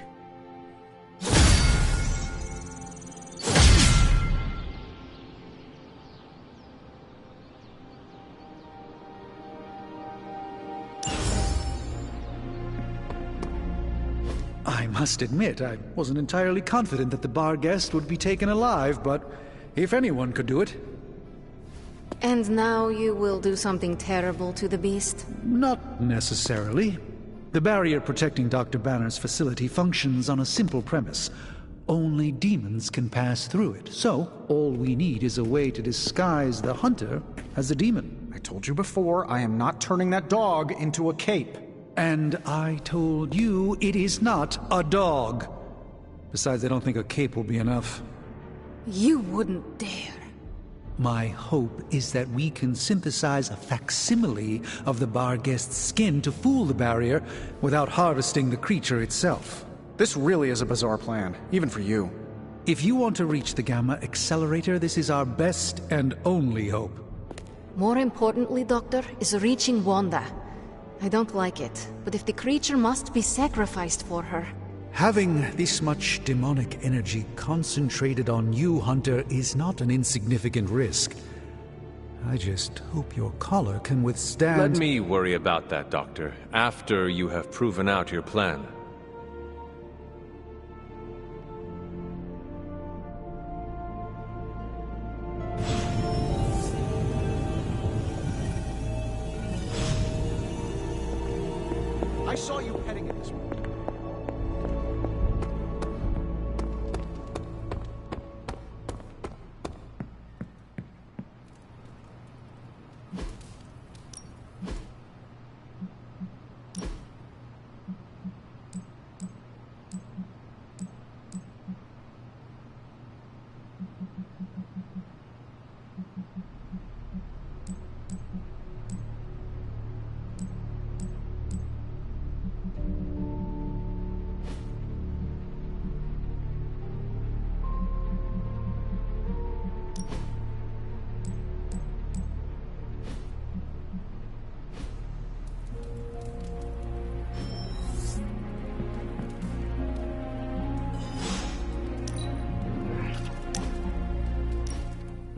[SPEAKER 11] I must admit, I wasn't entirely confident that the bar guest would be taken alive, but if anyone could do it...
[SPEAKER 17] And now you will do something terrible to the beast?
[SPEAKER 11] Not necessarily. The barrier protecting Dr. Banner's facility functions on a simple premise. Only demons can pass through it, so all we need is a way to disguise the hunter as a demon.
[SPEAKER 10] I told you before, I am not turning that dog into a cape.
[SPEAKER 11] And I told you it is not a dog. Besides, I don't think a cape will be enough.
[SPEAKER 17] You wouldn't dare.
[SPEAKER 11] My hope is that we can synthesize a facsimile of the bar guest's skin to fool the barrier without harvesting the creature itself.
[SPEAKER 10] This really is a bizarre plan, even for you.
[SPEAKER 11] If you want to reach the Gamma Accelerator, this is our best and only hope.
[SPEAKER 17] More importantly, Doctor, is reaching Wanda. I don't like it, but if the creature must be sacrificed for her...
[SPEAKER 11] Having this much demonic energy concentrated on you, Hunter, is not an insignificant risk. I just hope your collar can withstand...
[SPEAKER 3] Let me worry about that, Doctor, after you have proven out your plan.
[SPEAKER 10] I saw you heading in this way.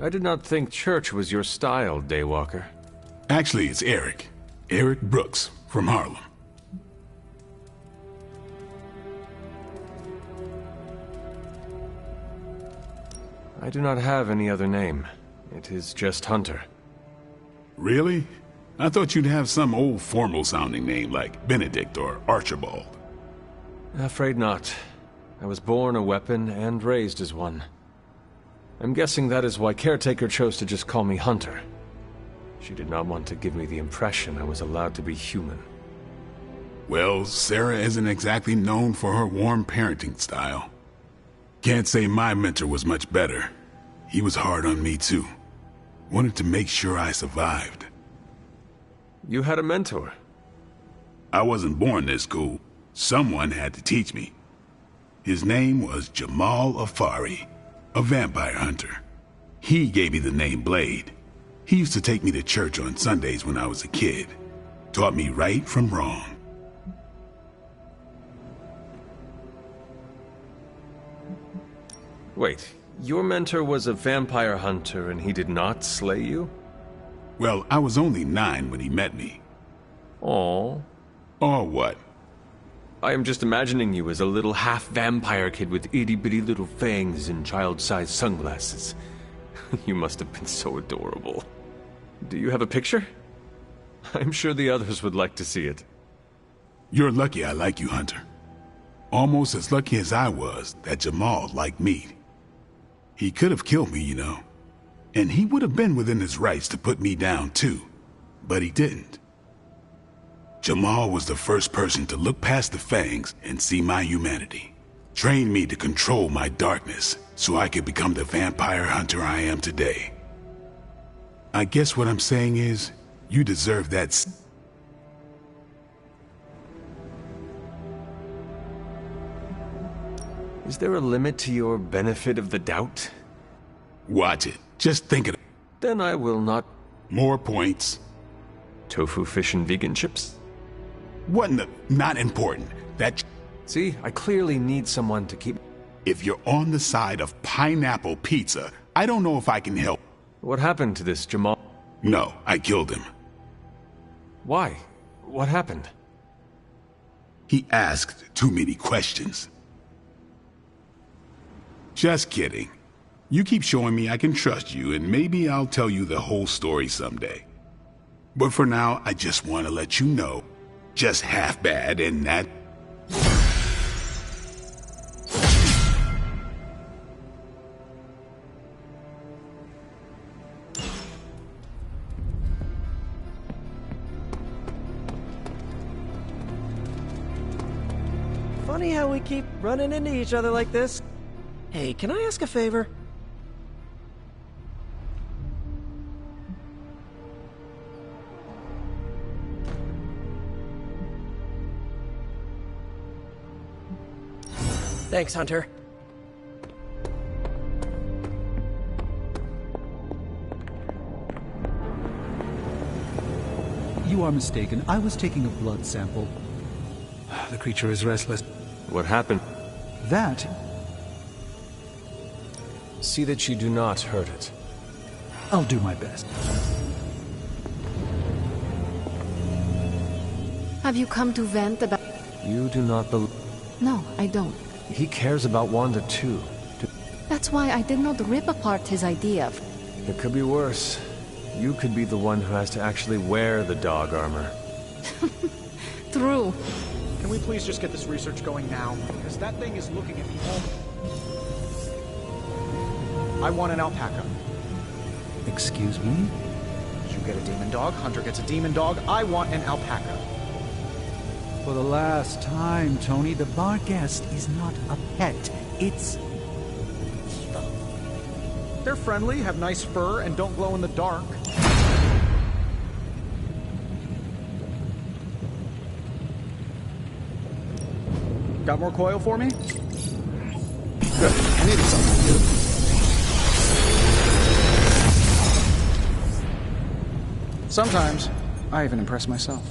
[SPEAKER 3] I did not think church was your style, Daywalker.
[SPEAKER 15] Actually, it's Eric. Eric Brooks, from Harlem.
[SPEAKER 3] I do not have any other name. It is just Hunter.
[SPEAKER 15] Really? I thought you'd have some old formal-sounding name like Benedict or Archibald.
[SPEAKER 3] Afraid not. I was born a weapon and raised as one. I'm guessing that is why Caretaker chose to just call me Hunter. She did not want to give me the impression I was allowed to be human.
[SPEAKER 12] Well, Sarah isn't exactly known for her warm parenting style. Can't say my mentor was much better. He was hard on me too. Wanted to make sure I survived.
[SPEAKER 3] You had a mentor?
[SPEAKER 12] I wasn't born this cool. Someone had to teach me. His name was Jamal Afari, a vampire hunter. He gave me the name Blade. He used to take me to church on Sundays when I was a kid. Taught me right from wrong.
[SPEAKER 3] Wait, your mentor was a vampire hunter and he did not slay you?
[SPEAKER 12] Well, I was only 9 when he met me.
[SPEAKER 3] Aww.
[SPEAKER 12] Or what?
[SPEAKER 3] I am just imagining you as a little half-vampire kid with itty-bitty little fangs and child-sized sunglasses. You must have been so adorable. Do you have a picture? I'm sure the others would like to see it.
[SPEAKER 12] You're lucky I like you, Hunter. Almost as lucky as I was that Jamal liked me. He could have killed me, you know. And he would have been within his rights to put me down too. But he didn't. Jamal was the first person to look past the fangs and see my humanity. Trained me to control my darkness so I could become the vampire hunter I am today. I guess what I'm saying is, you deserve that.
[SPEAKER 3] Is there a limit to your benefit of the doubt?
[SPEAKER 12] Watch it. Just think it.
[SPEAKER 3] Then I will not.
[SPEAKER 12] More points.
[SPEAKER 3] Tofu fish and vegan chips?
[SPEAKER 12] What in the... Not important. That...
[SPEAKER 3] See, I clearly need someone to keep...
[SPEAKER 12] If you're on the side of pineapple pizza, I don't know if I can help.
[SPEAKER 3] What happened to this, Jamal?
[SPEAKER 12] No, I killed him.
[SPEAKER 3] Why? What happened?
[SPEAKER 12] He asked too many questions. Just kidding. You keep showing me I can trust you, and maybe I'll tell you the whole story someday. But for now, I just want to let you know, just half bad and that...
[SPEAKER 7] Funny how we keep running into each other like this. Hey, can I ask a favor? Thanks, Hunter.
[SPEAKER 11] You are mistaken. I was taking a blood sample. The creature is restless.
[SPEAKER 3] What happened?
[SPEAKER 11] That...
[SPEAKER 3] See that you do not hurt it.
[SPEAKER 11] I'll do my best.
[SPEAKER 17] Have you come to vent about...
[SPEAKER 3] You do not believe...
[SPEAKER 17] No, I don't.
[SPEAKER 3] He cares about Wanda too.
[SPEAKER 17] That's why I did not rip apart his idea of...
[SPEAKER 3] It could be worse. You could be the one who has to actually wear the dog armor.
[SPEAKER 17] True.
[SPEAKER 10] Can we please just get this research going now? Because that thing is looking at me all... I want an alpaca.
[SPEAKER 11] Excuse me?
[SPEAKER 10] You get a demon dog, Hunter gets a demon dog. I want an alpaca.
[SPEAKER 11] For the last time, Tony, the bar guest is not a pet. It's... evil.
[SPEAKER 10] They're friendly, have nice fur, and don't glow in the dark. Got more coil for me? Good. I needed something. Sometimes, I even impress myself.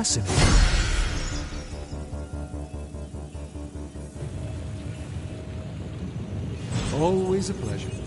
[SPEAKER 11] fascinating.
[SPEAKER 18] Always a pleasure.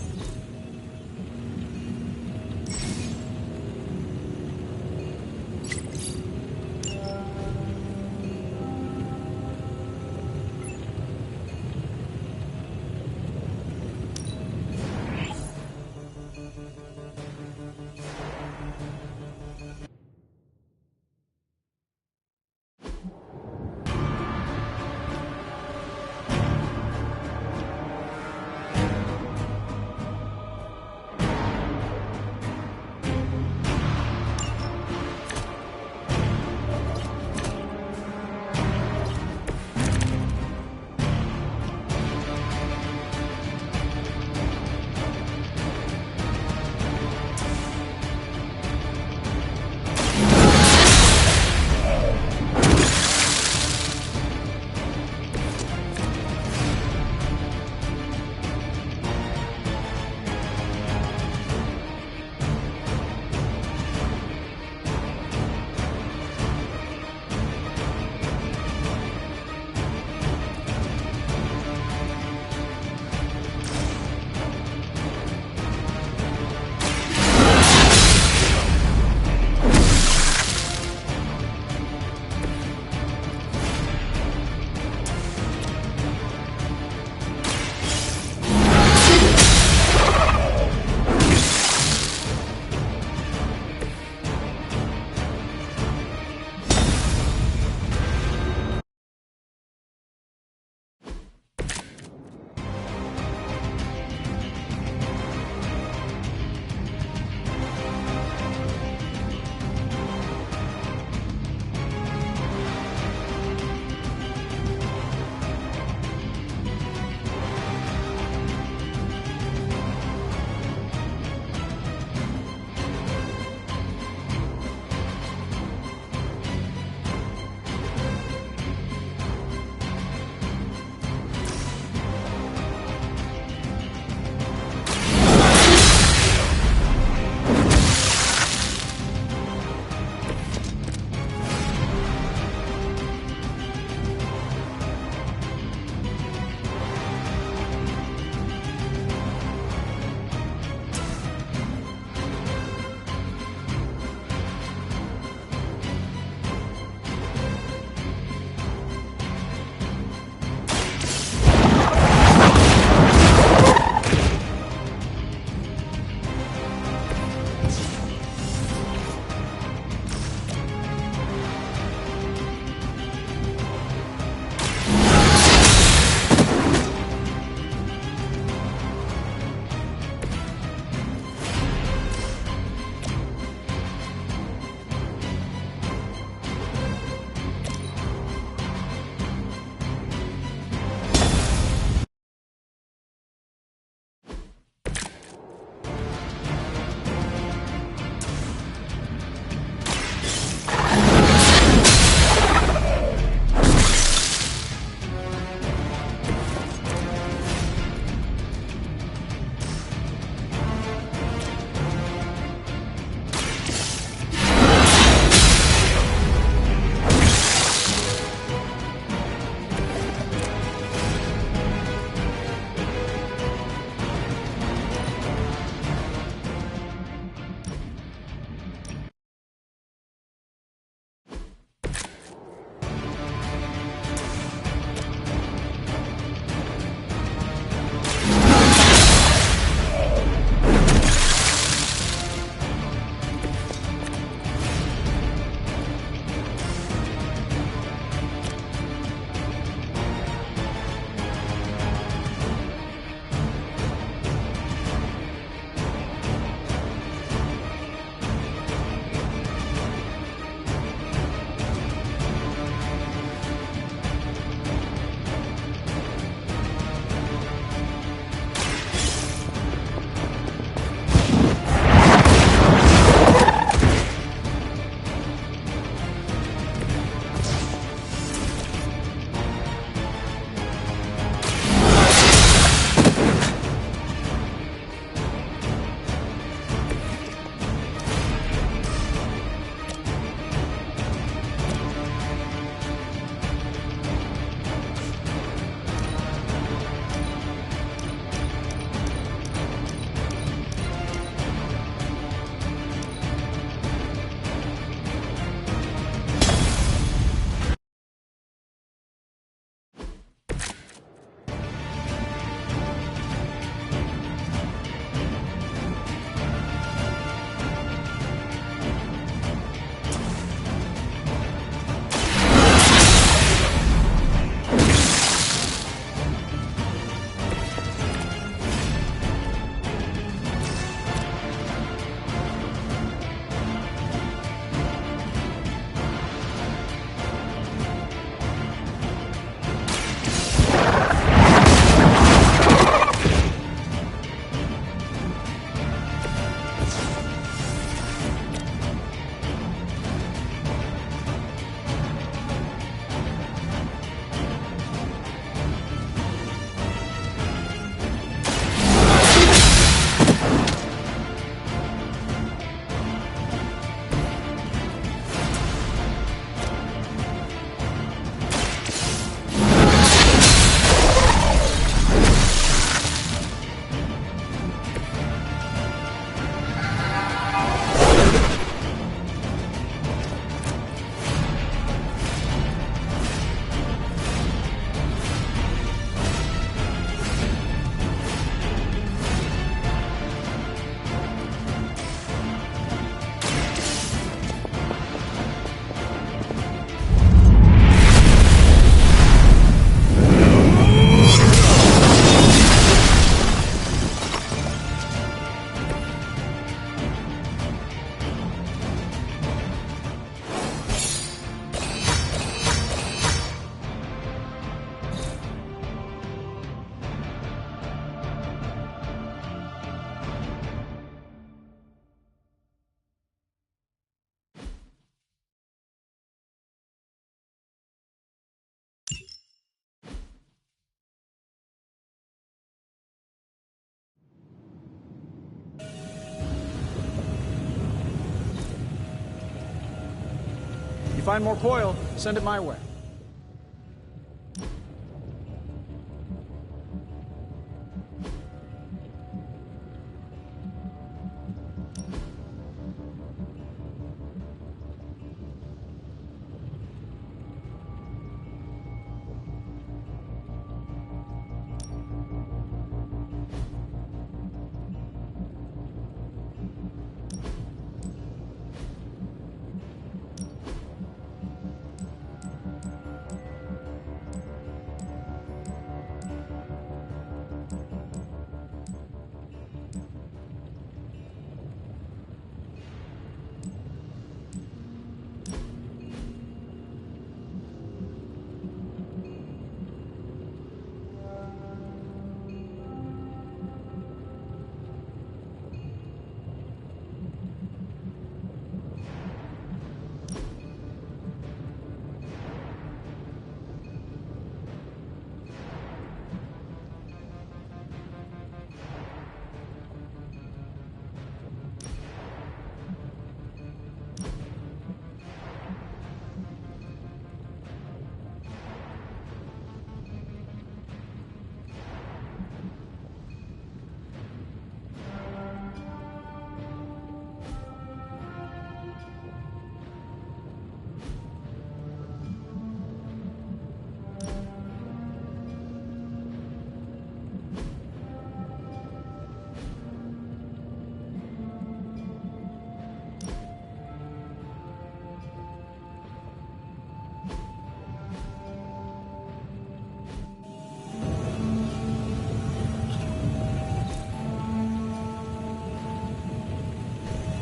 [SPEAKER 10] you find more coil, send it my way.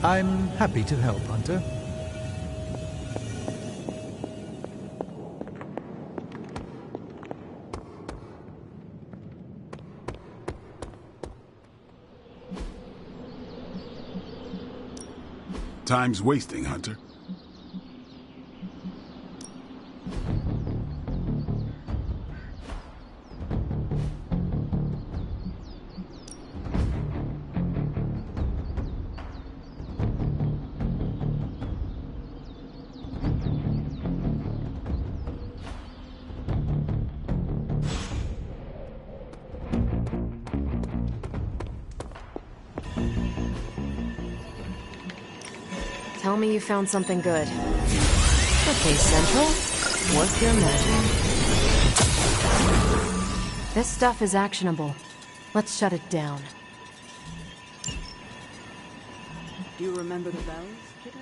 [SPEAKER 11] I'm happy to help, Hunter.
[SPEAKER 15] Time's wasting, Hunter.
[SPEAKER 2] Tell me you found something good. Okay, Central, work your magic. This stuff is actionable. Let's shut it down.
[SPEAKER 19] Do you remember the bells, kiddo?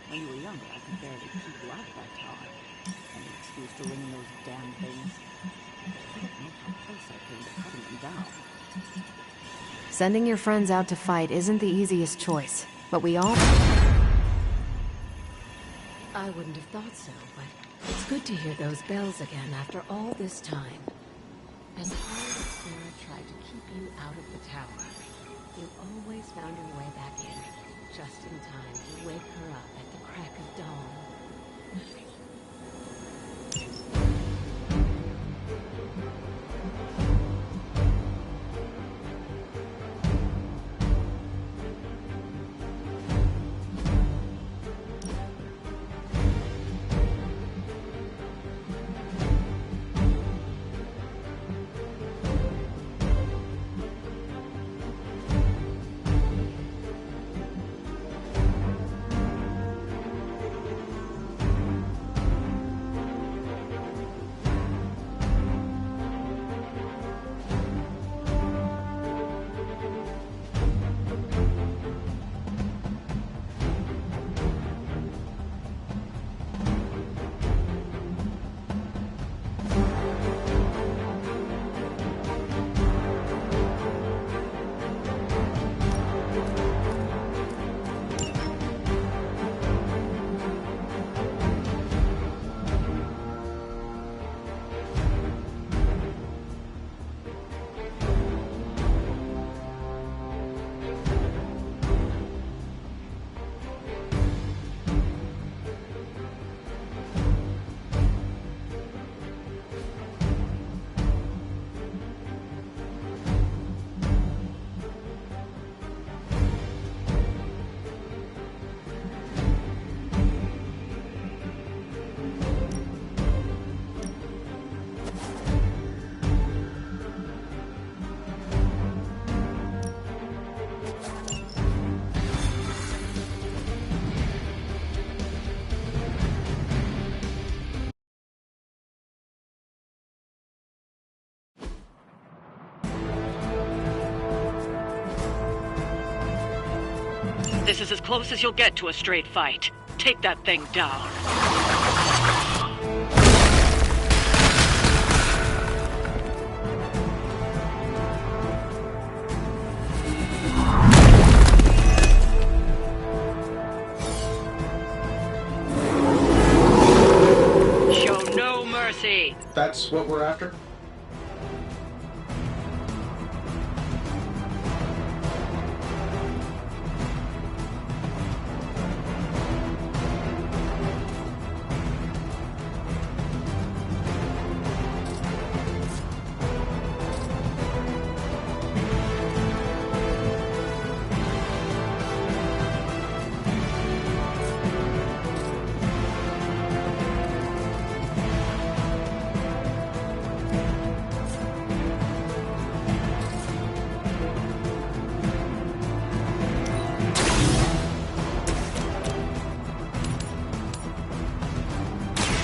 [SPEAKER 19] When you were younger, I could barely keep you out of that tower. And the excuse to ring those damn things. I don't know how close I came to cutting them down.
[SPEAKER 2] Sending your friends out to fight isn't the easiest choice, but we all...
[SPEAKER 8] I wouldn't have thought so, but it's good to hear those bells again after all this time. As hard as Sarah tried to keep you out of the tower, you always found your way back in, just in time to wake her up at the crack of dawn.
[SPEAKER 14] This is as close as you'll get to a straight fight. Take that thing down. Show no mercy.
[SPEAKER 10] That's what we're after?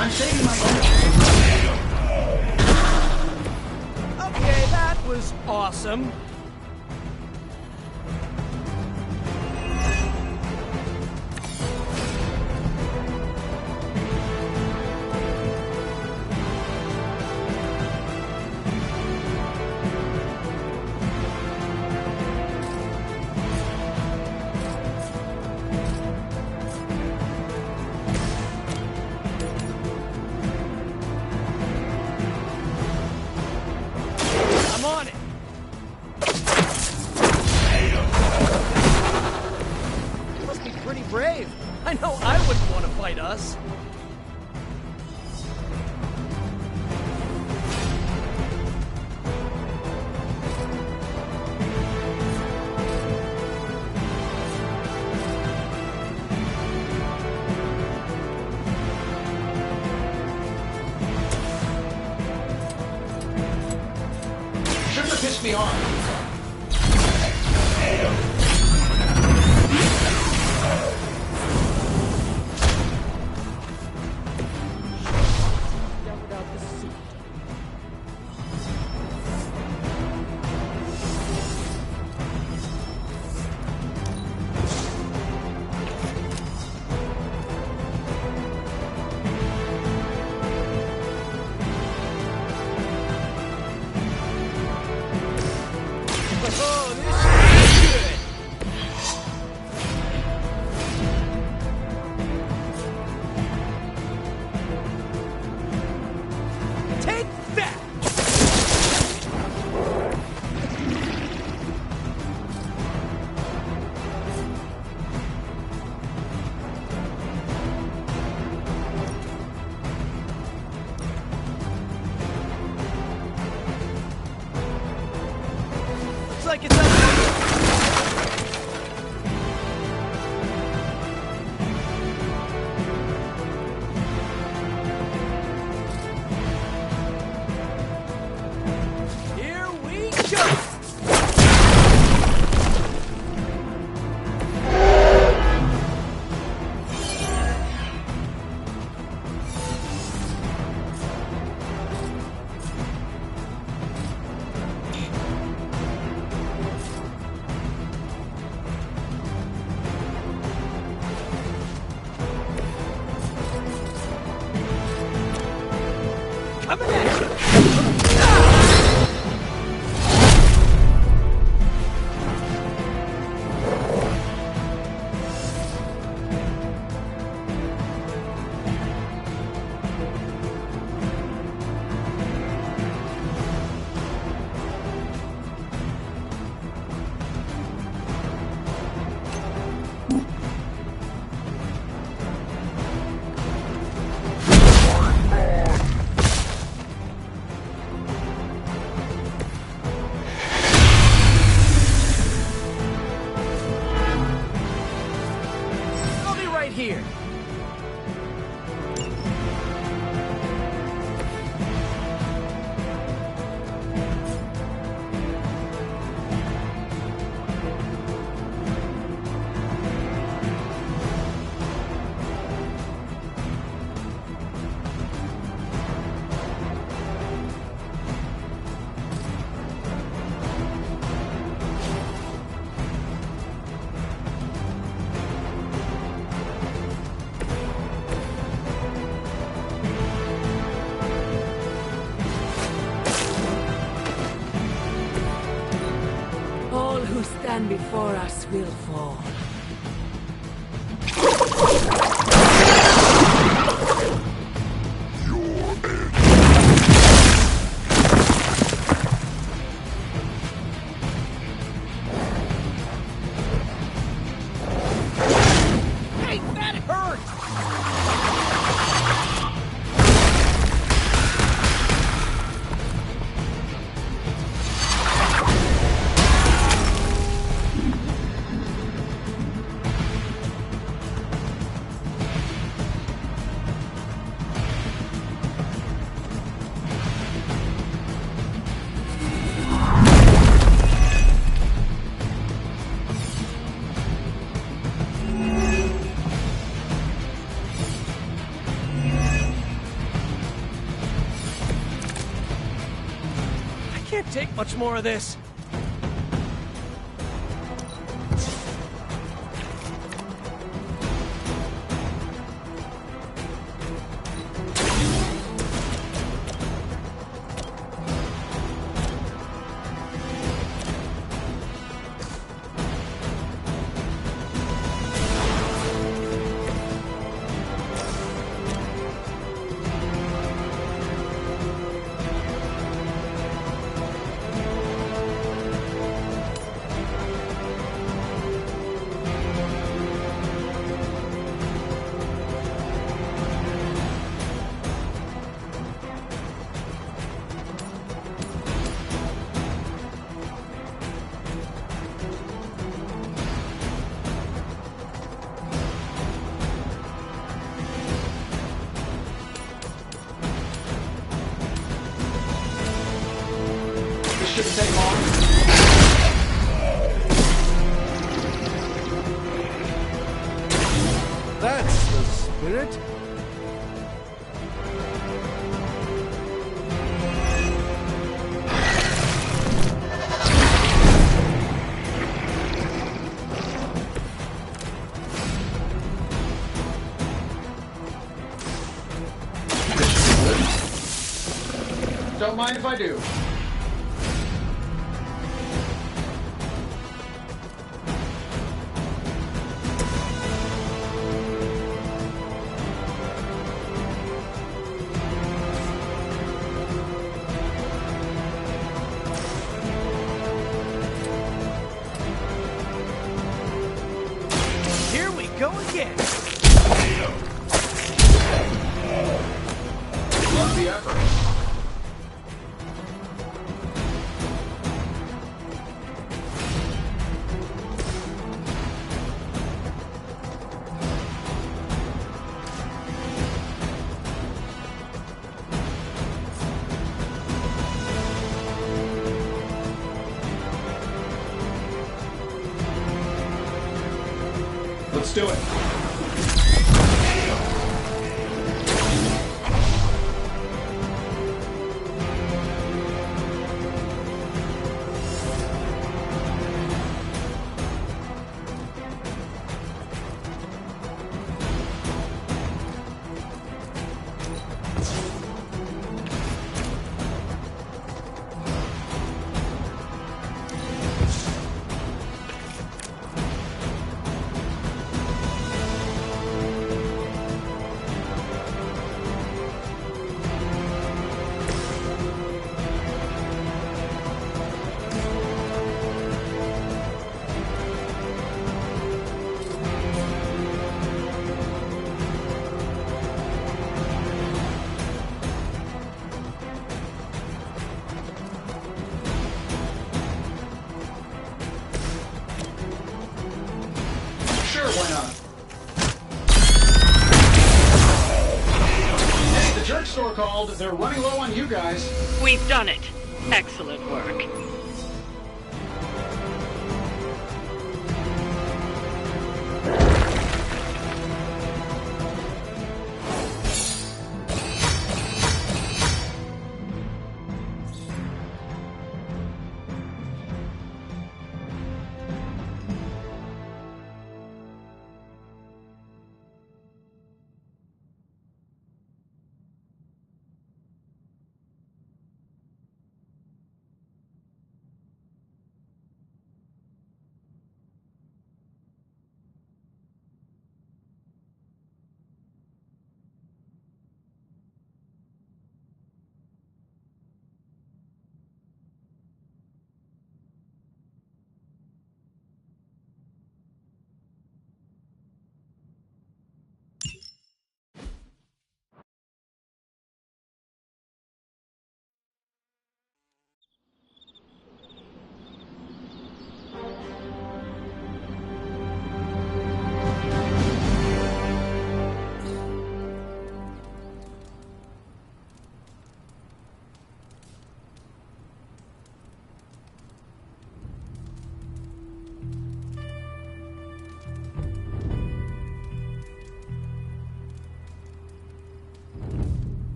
[SPEAKER 10] I'm saving my
[SPEAKER 7] Okay, that was awesome. I'm on it. You must be pretty brave. I know I wouldn't want to fight us.
[SPEAKER 10] Shouldn't have pissed me off.
[SPEAKER 7] Oh, this is good. Take that! Looks like it's up to you. Here we go! Coming at you! I'll be right here.
[SPEAKER 8] stand before us will fall.
[SPEAKER 10] Hey, that hurt!
[SPEAKER 7] I can't take much more of this.
[SPEAKER 10] This shouldn't take long.
[SPEAKER 5] That's the spirit.
[SPEAKER 10] Don't mind if I do.
[SPEAKER 7] Here we go again.
[SPEAKER 10] Love the effort. Let's do it. Sure, why not? Hey, the jerk store called. They're running low on you guys.
[SPEAKER 14] We've done it. Excellent work.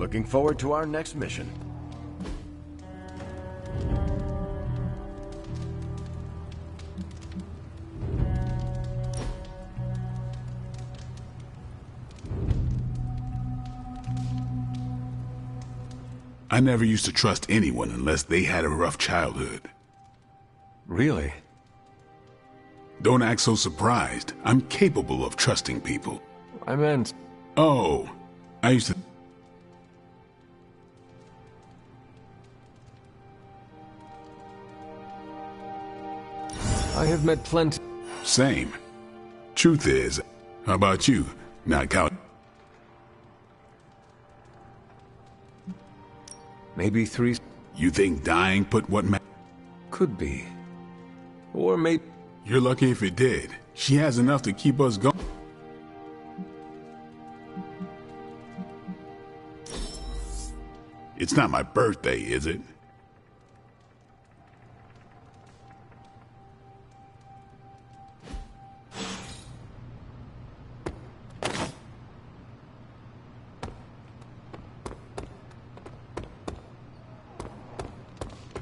[SPEAKER 5] Looking forward to our next mission.
[SPEAKER 15] I never used to trust anyone unless they had a rough childhood.
[SPEAKER 3] Really?
[SPEAKER 15] Don't act so surprised. I'm capable of trusting people.
[SPEAKER 3] I meant...
[SPEAKER 15] Oh, I used to...
[SPEAKER 3] I have met plenty...
[SPEAKER 15] Same. Truth is, how about you? Not count...
[SPEAKER 3] Maybe 3...
[SPEAKER 15] You think dying put what ma...
[SPEAKER 3] Could be. Or maybe...
[SPEAKER 15] You're lucky if it did. She has enough to keep us going. It's not my birthday, is it?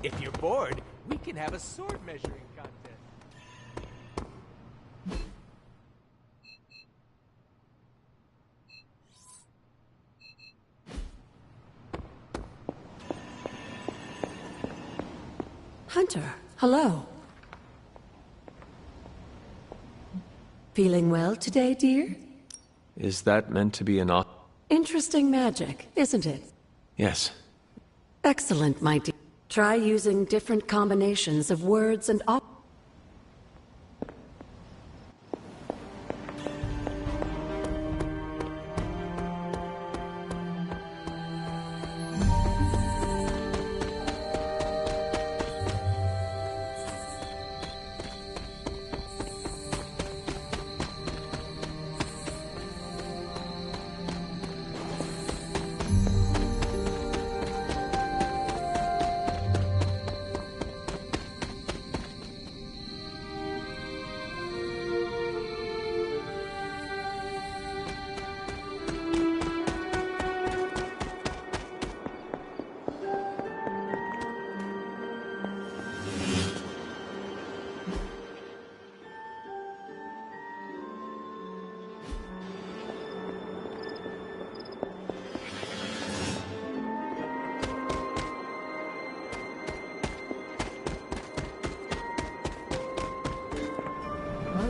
[SPEAKER 4] If you're bored, we can have a sword measuring contest.
[SPEAKER 8] Hunter, hello. Feeling well today, dear?
[SPEAKER 3] Is that meant to be an...
[SPEAKER 8] Interesting magic, isn't it?
[SPEAKER 3] Yes.
[SPEAKER 8] Excellent, my dear. Try using different combinations of words and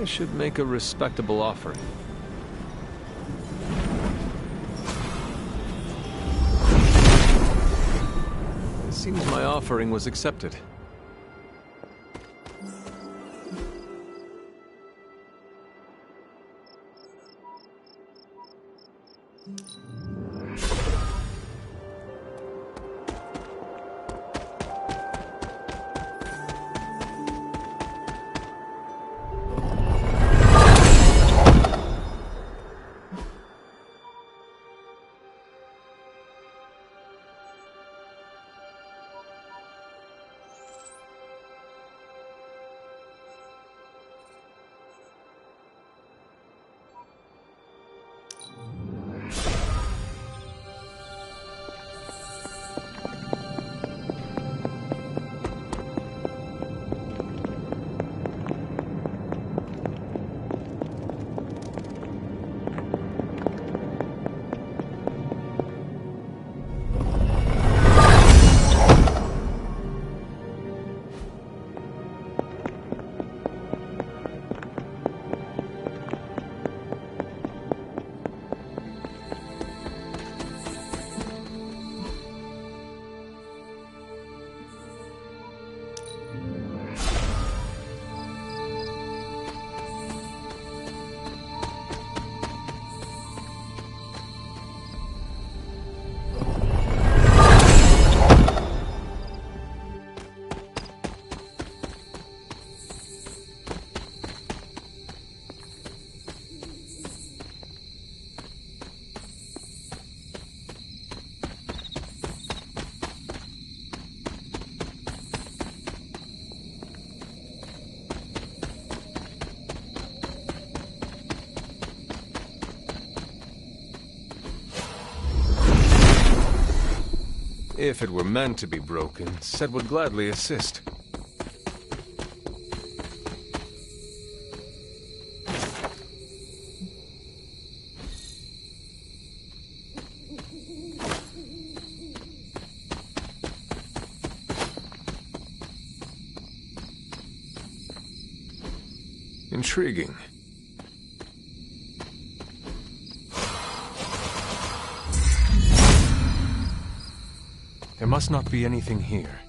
[SPEAKER 3] I should make a respectable offering. It seems my offering was accepted. if it were meant to be broken, Set would gladly assist. Intriguing. There must not be anything here.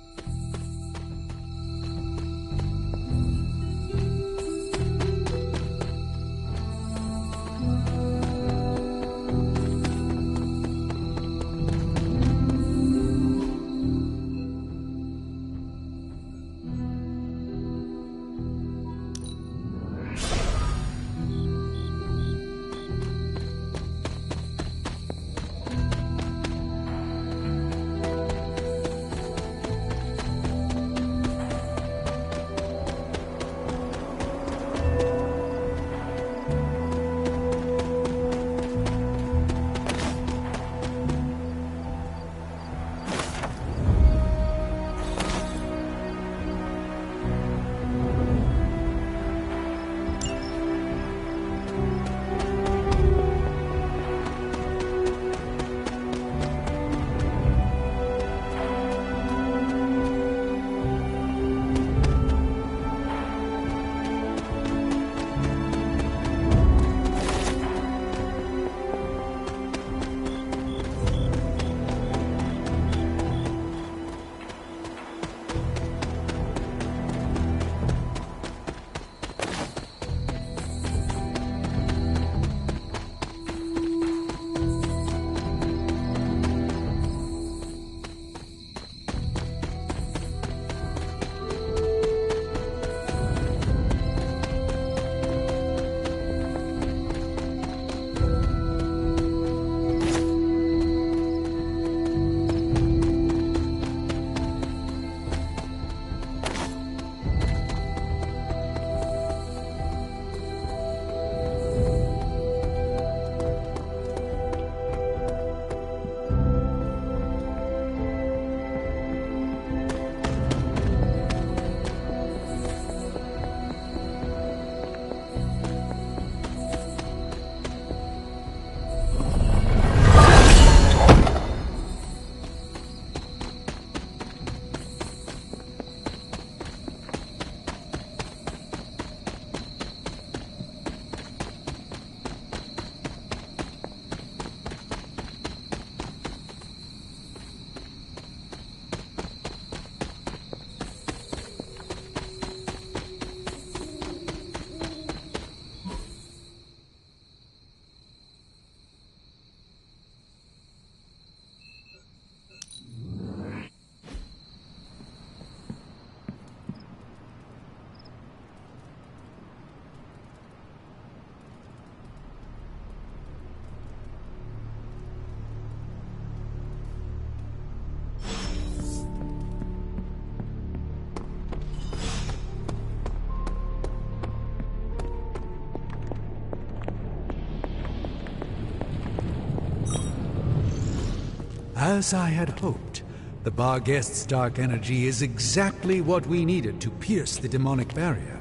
[SPEAKER 11] As I had hoped, the Barghest's dark energy is exactly what we needed to pierce the demonic barrier.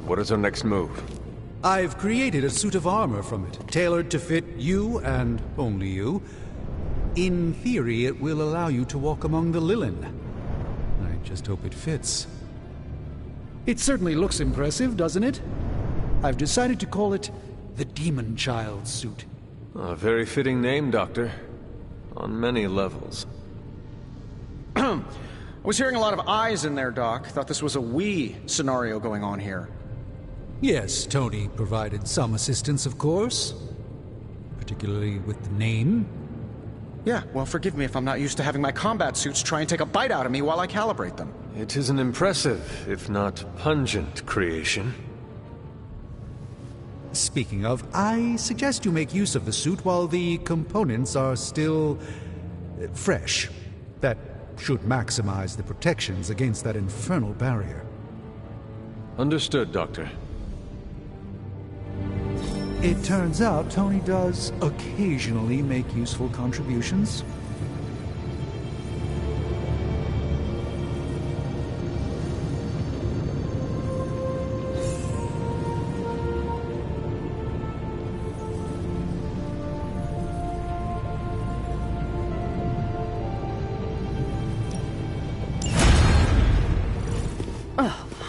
[SPEAKER 3] What is our next move?
[SPEAKER 11] I've created a suit of armor from it, tailored to fit you and only you. In theory, it will allow you to walk among the Lilin. I just hope it fits. It certainly looks impressive, doesn't it? I've decided to call it the Demon Child suit.
[SPEAKER 3] A very fitting name, Doctor. On many levels.
[SPEAKER 10] I was hearing a lot of eyes in there, Doc. Thought this was a we scenario going on here.
[SPEAKER 11] Yes, Tony provided some assistance, of course. Particularly with the name.
[SPEAKER 10] Yeah, well, forgive me if I'm not used to having my combat suits try and take a bite out of me while I calibrate them.
[SPEAKER 3] It is an impressive, if not pungent, creation.
[SPEAKER 11] Speaking of, I suggest you make use of the suit while the components are still fresh. That should maximize the protections against that infernal barrier.
[SPEAKER 3] Understood, Doctor.
[SPEAKER 11] It turns out Tony does occasionally make useful contributions.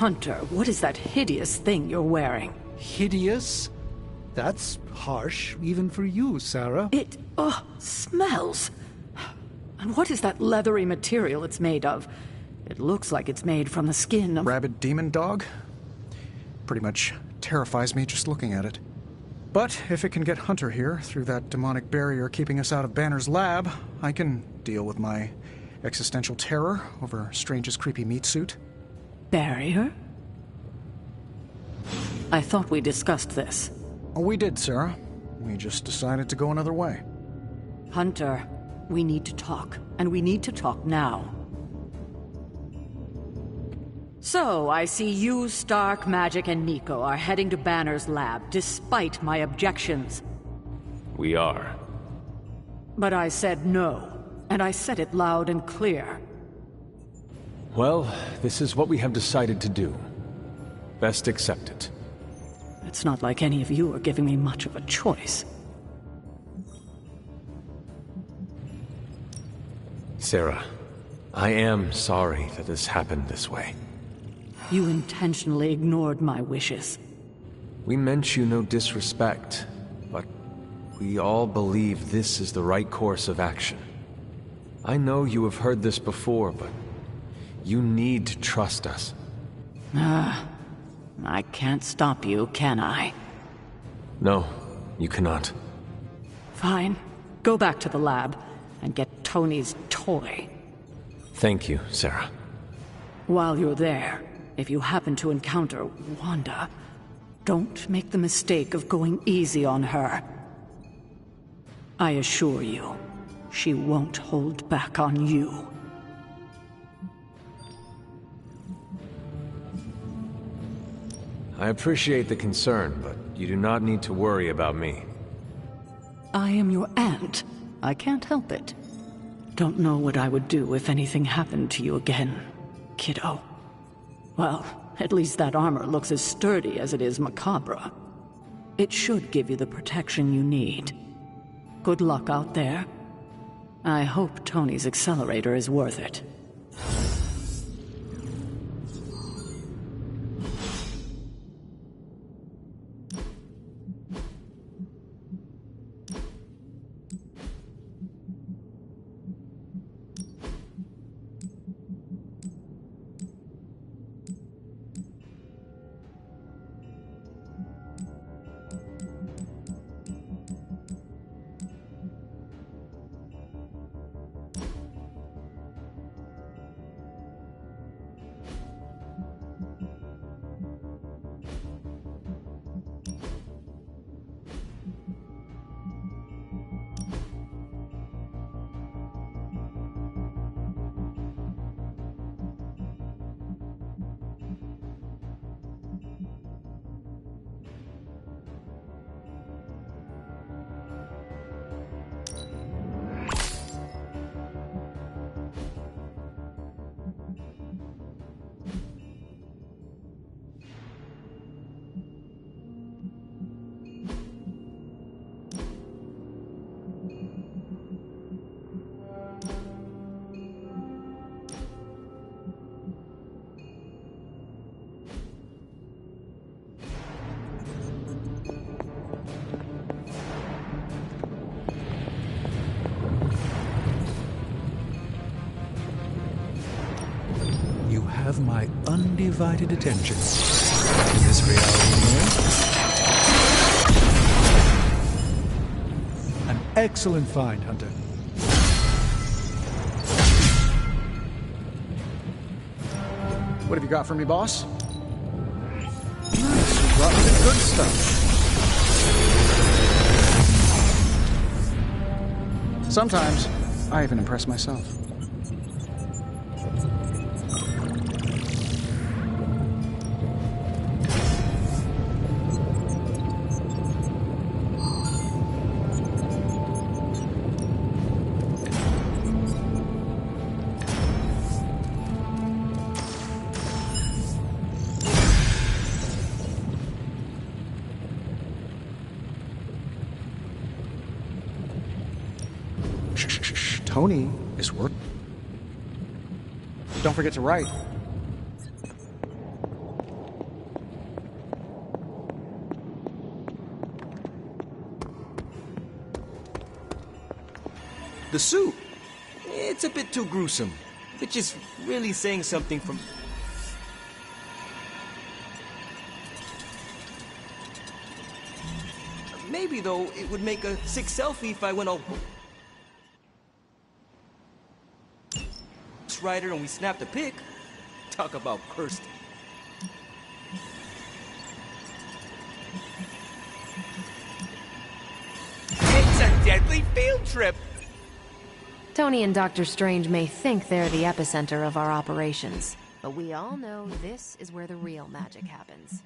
[SPEAKER 8] Hunter, what is that hideous thing you're wearing?
[SPEAKER 11] Hideous? That's harsh, even for you, Sarah.
[SPEAKER 8] It, smells. And what is that leathery material it's made of? It looks like it's made from the skin of...
[SPEAKER 10] Rabid demon dog? Pretty much terrifies me just looking at it. But if it can get Hunter here through that demonic barrier keeping us out of Banner's lab, I can deal with my existential terror over Strange's creepy meat suit.
[SPEAKER 8] Barrier? I thought we discussed this.
[SPEAKER 10] Oh, we did, Sarah. We just decided to go another way.
[SPEAKER 8] Hunter, we need to talk, and we need to talk now. So, I see you, Stark, Magic, and Nico are heading to Banner's lab, despite my objections.
[SPEAKER 3] We are.
[SPEAKER 8] But I said no, and I said it loud and clear.
[SPEAKER 3] Well, this is what we have decided to do. Best accept it.
[SPEAKER 8] It's not like any of you are giving me much of a choice.
[SPEAKER 3] Sarah, I am sorry that this happened this way.
[SPEAKER 8] You intentionally ignored my wishes.
[SPEAKER 3] We meant you no disrespect, but we all believe this is the right course of action. I know you have heard this before, but you need to trust us.
[SPEAKER 8] I can't stop you, can I?
[SPEAKER 3] No, you cannot.
[SPEAKER 8] Fine. Go back to the lab and get Tony's toy.
[SPEAKER 3] Thank you, Sarah.
[SPEAKER 8] While you're there, if you happen to encounter Wanda, don't make the mistake of going easy on her. I assure you, she won't hold back on you.
[SPEAKER 3] I appreciate the concern, but you do not need to worry about me.
[SPEAKER 8] I am your aunt. I can't help it. Don't know what I would do if anything happened to you again, kiddo. Well, at least that armor looks as sturdy as it is macabre. It should give you the protection you need. Good luck out there. I hope Tony's accelerator is worth it.
[SPEAKER 11] Have my undivided attention in this reality. An excellent find, Hunter.
[SPEAKER 10] What have you got for me, boss? Nice, you brought me the good stuff. Sometimes, I even impress myself. Tony is working. Don't forget to write.
[SPEAKER 6] The suit. It's a bit too gruesome. Which is really saying something from... Maybe, though, it would make a sick selfie if I went all... Rider and we snapped a pic. Talk about cursed.
[SPEAKER 4] It's a deadly field trip!
[SPEAKER 2] Tony and Dr. Strange may think they're the epicenter of our operations, but we all know this is where the real magic happens.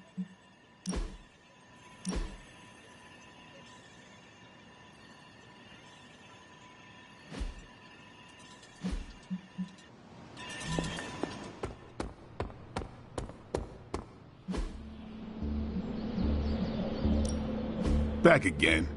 [SPEAKER 15] Back again.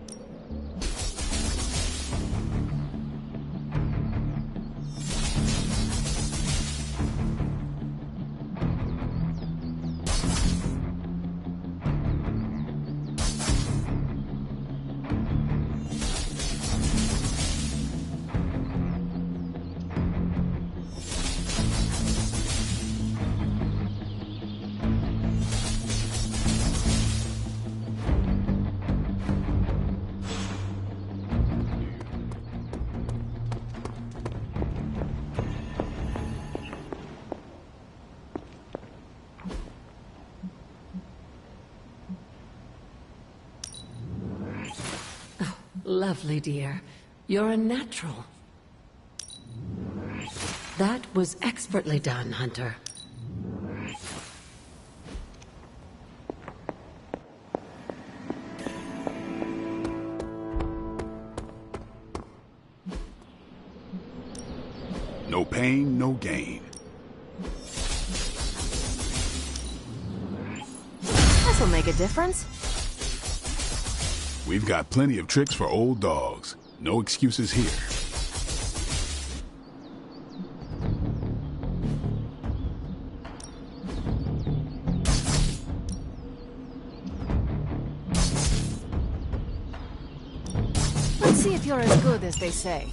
[SPEAKER 8] Lovely, dear. You're a natural. That was expertly done, Hunter.
[SPEAKER 15] No pain, no gain.
[SPEAKER 2] This'll make a difference.
[SPEAKER 15] We've got plenty of tricks for old dogs. No excuses here.
[SPEAKER 2] Let's see if you're as good as they say.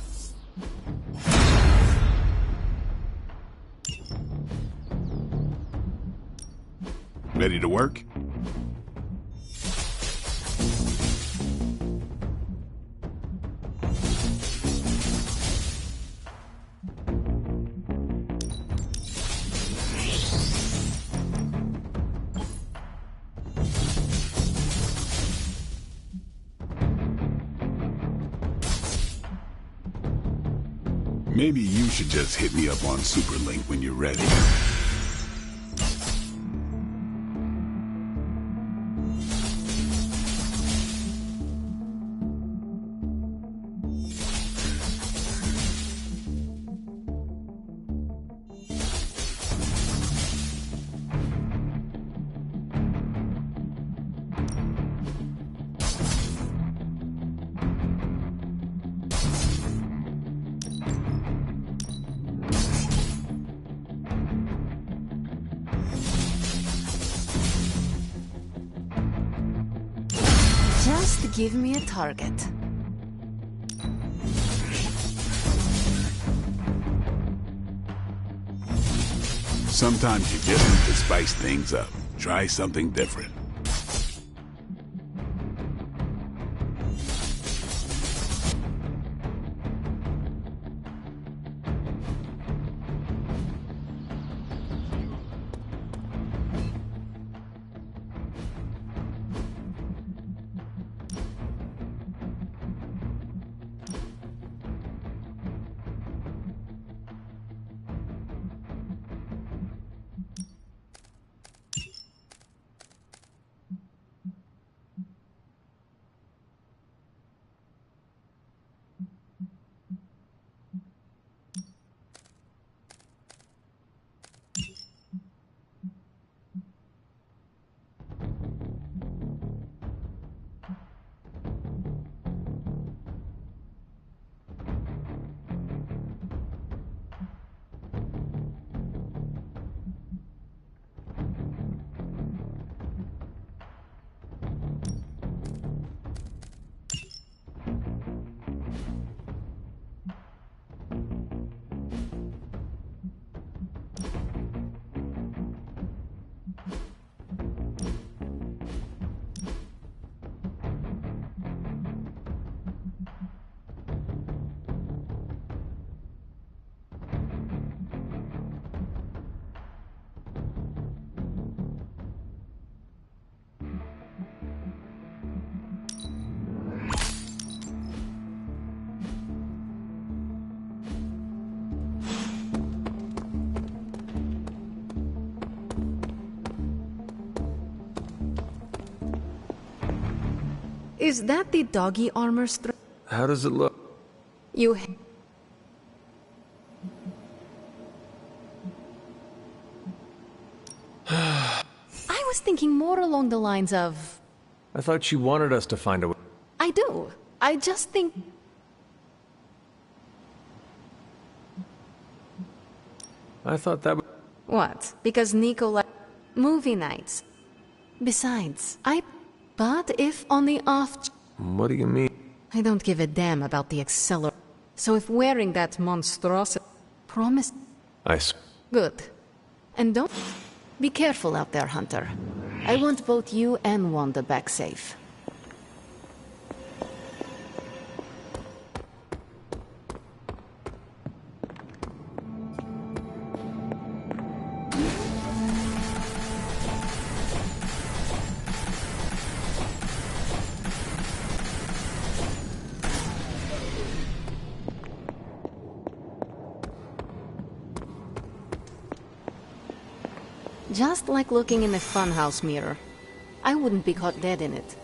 [SPEAKER 15] Ready to work? Maybe you should just hit me up on Superlink when you're ready.
[SPEAKER 2] Just give me a target.
[SPEAKER 15] Sometimes you just need to spice things up. Try something different.
[SPEAKER 17] Is that the doggy armor
[SPEAKER 3] How does it look?
[SPEAKER 17] You... I was thinking more along the lines of...
[SPEAKER 3] I thought you wanted us to find a way.
[SPEAKER 17] I do. I just think...
[SPEAKER 3] I thought that would...
[SPEAKER 17] What? Because Nico movie nights. Besides, But if on the off...
[SPEAKER 3] What do you mean?
[SPEAKER 17] I don't give a damn about the accelerator. So if wearing that monstrosity... Promise... Good. And don't... Be careful out there, Hunter. I want both you and Wanda back safe. Just like looking in a funhouse mirror. I wouldn't be caught dead in it.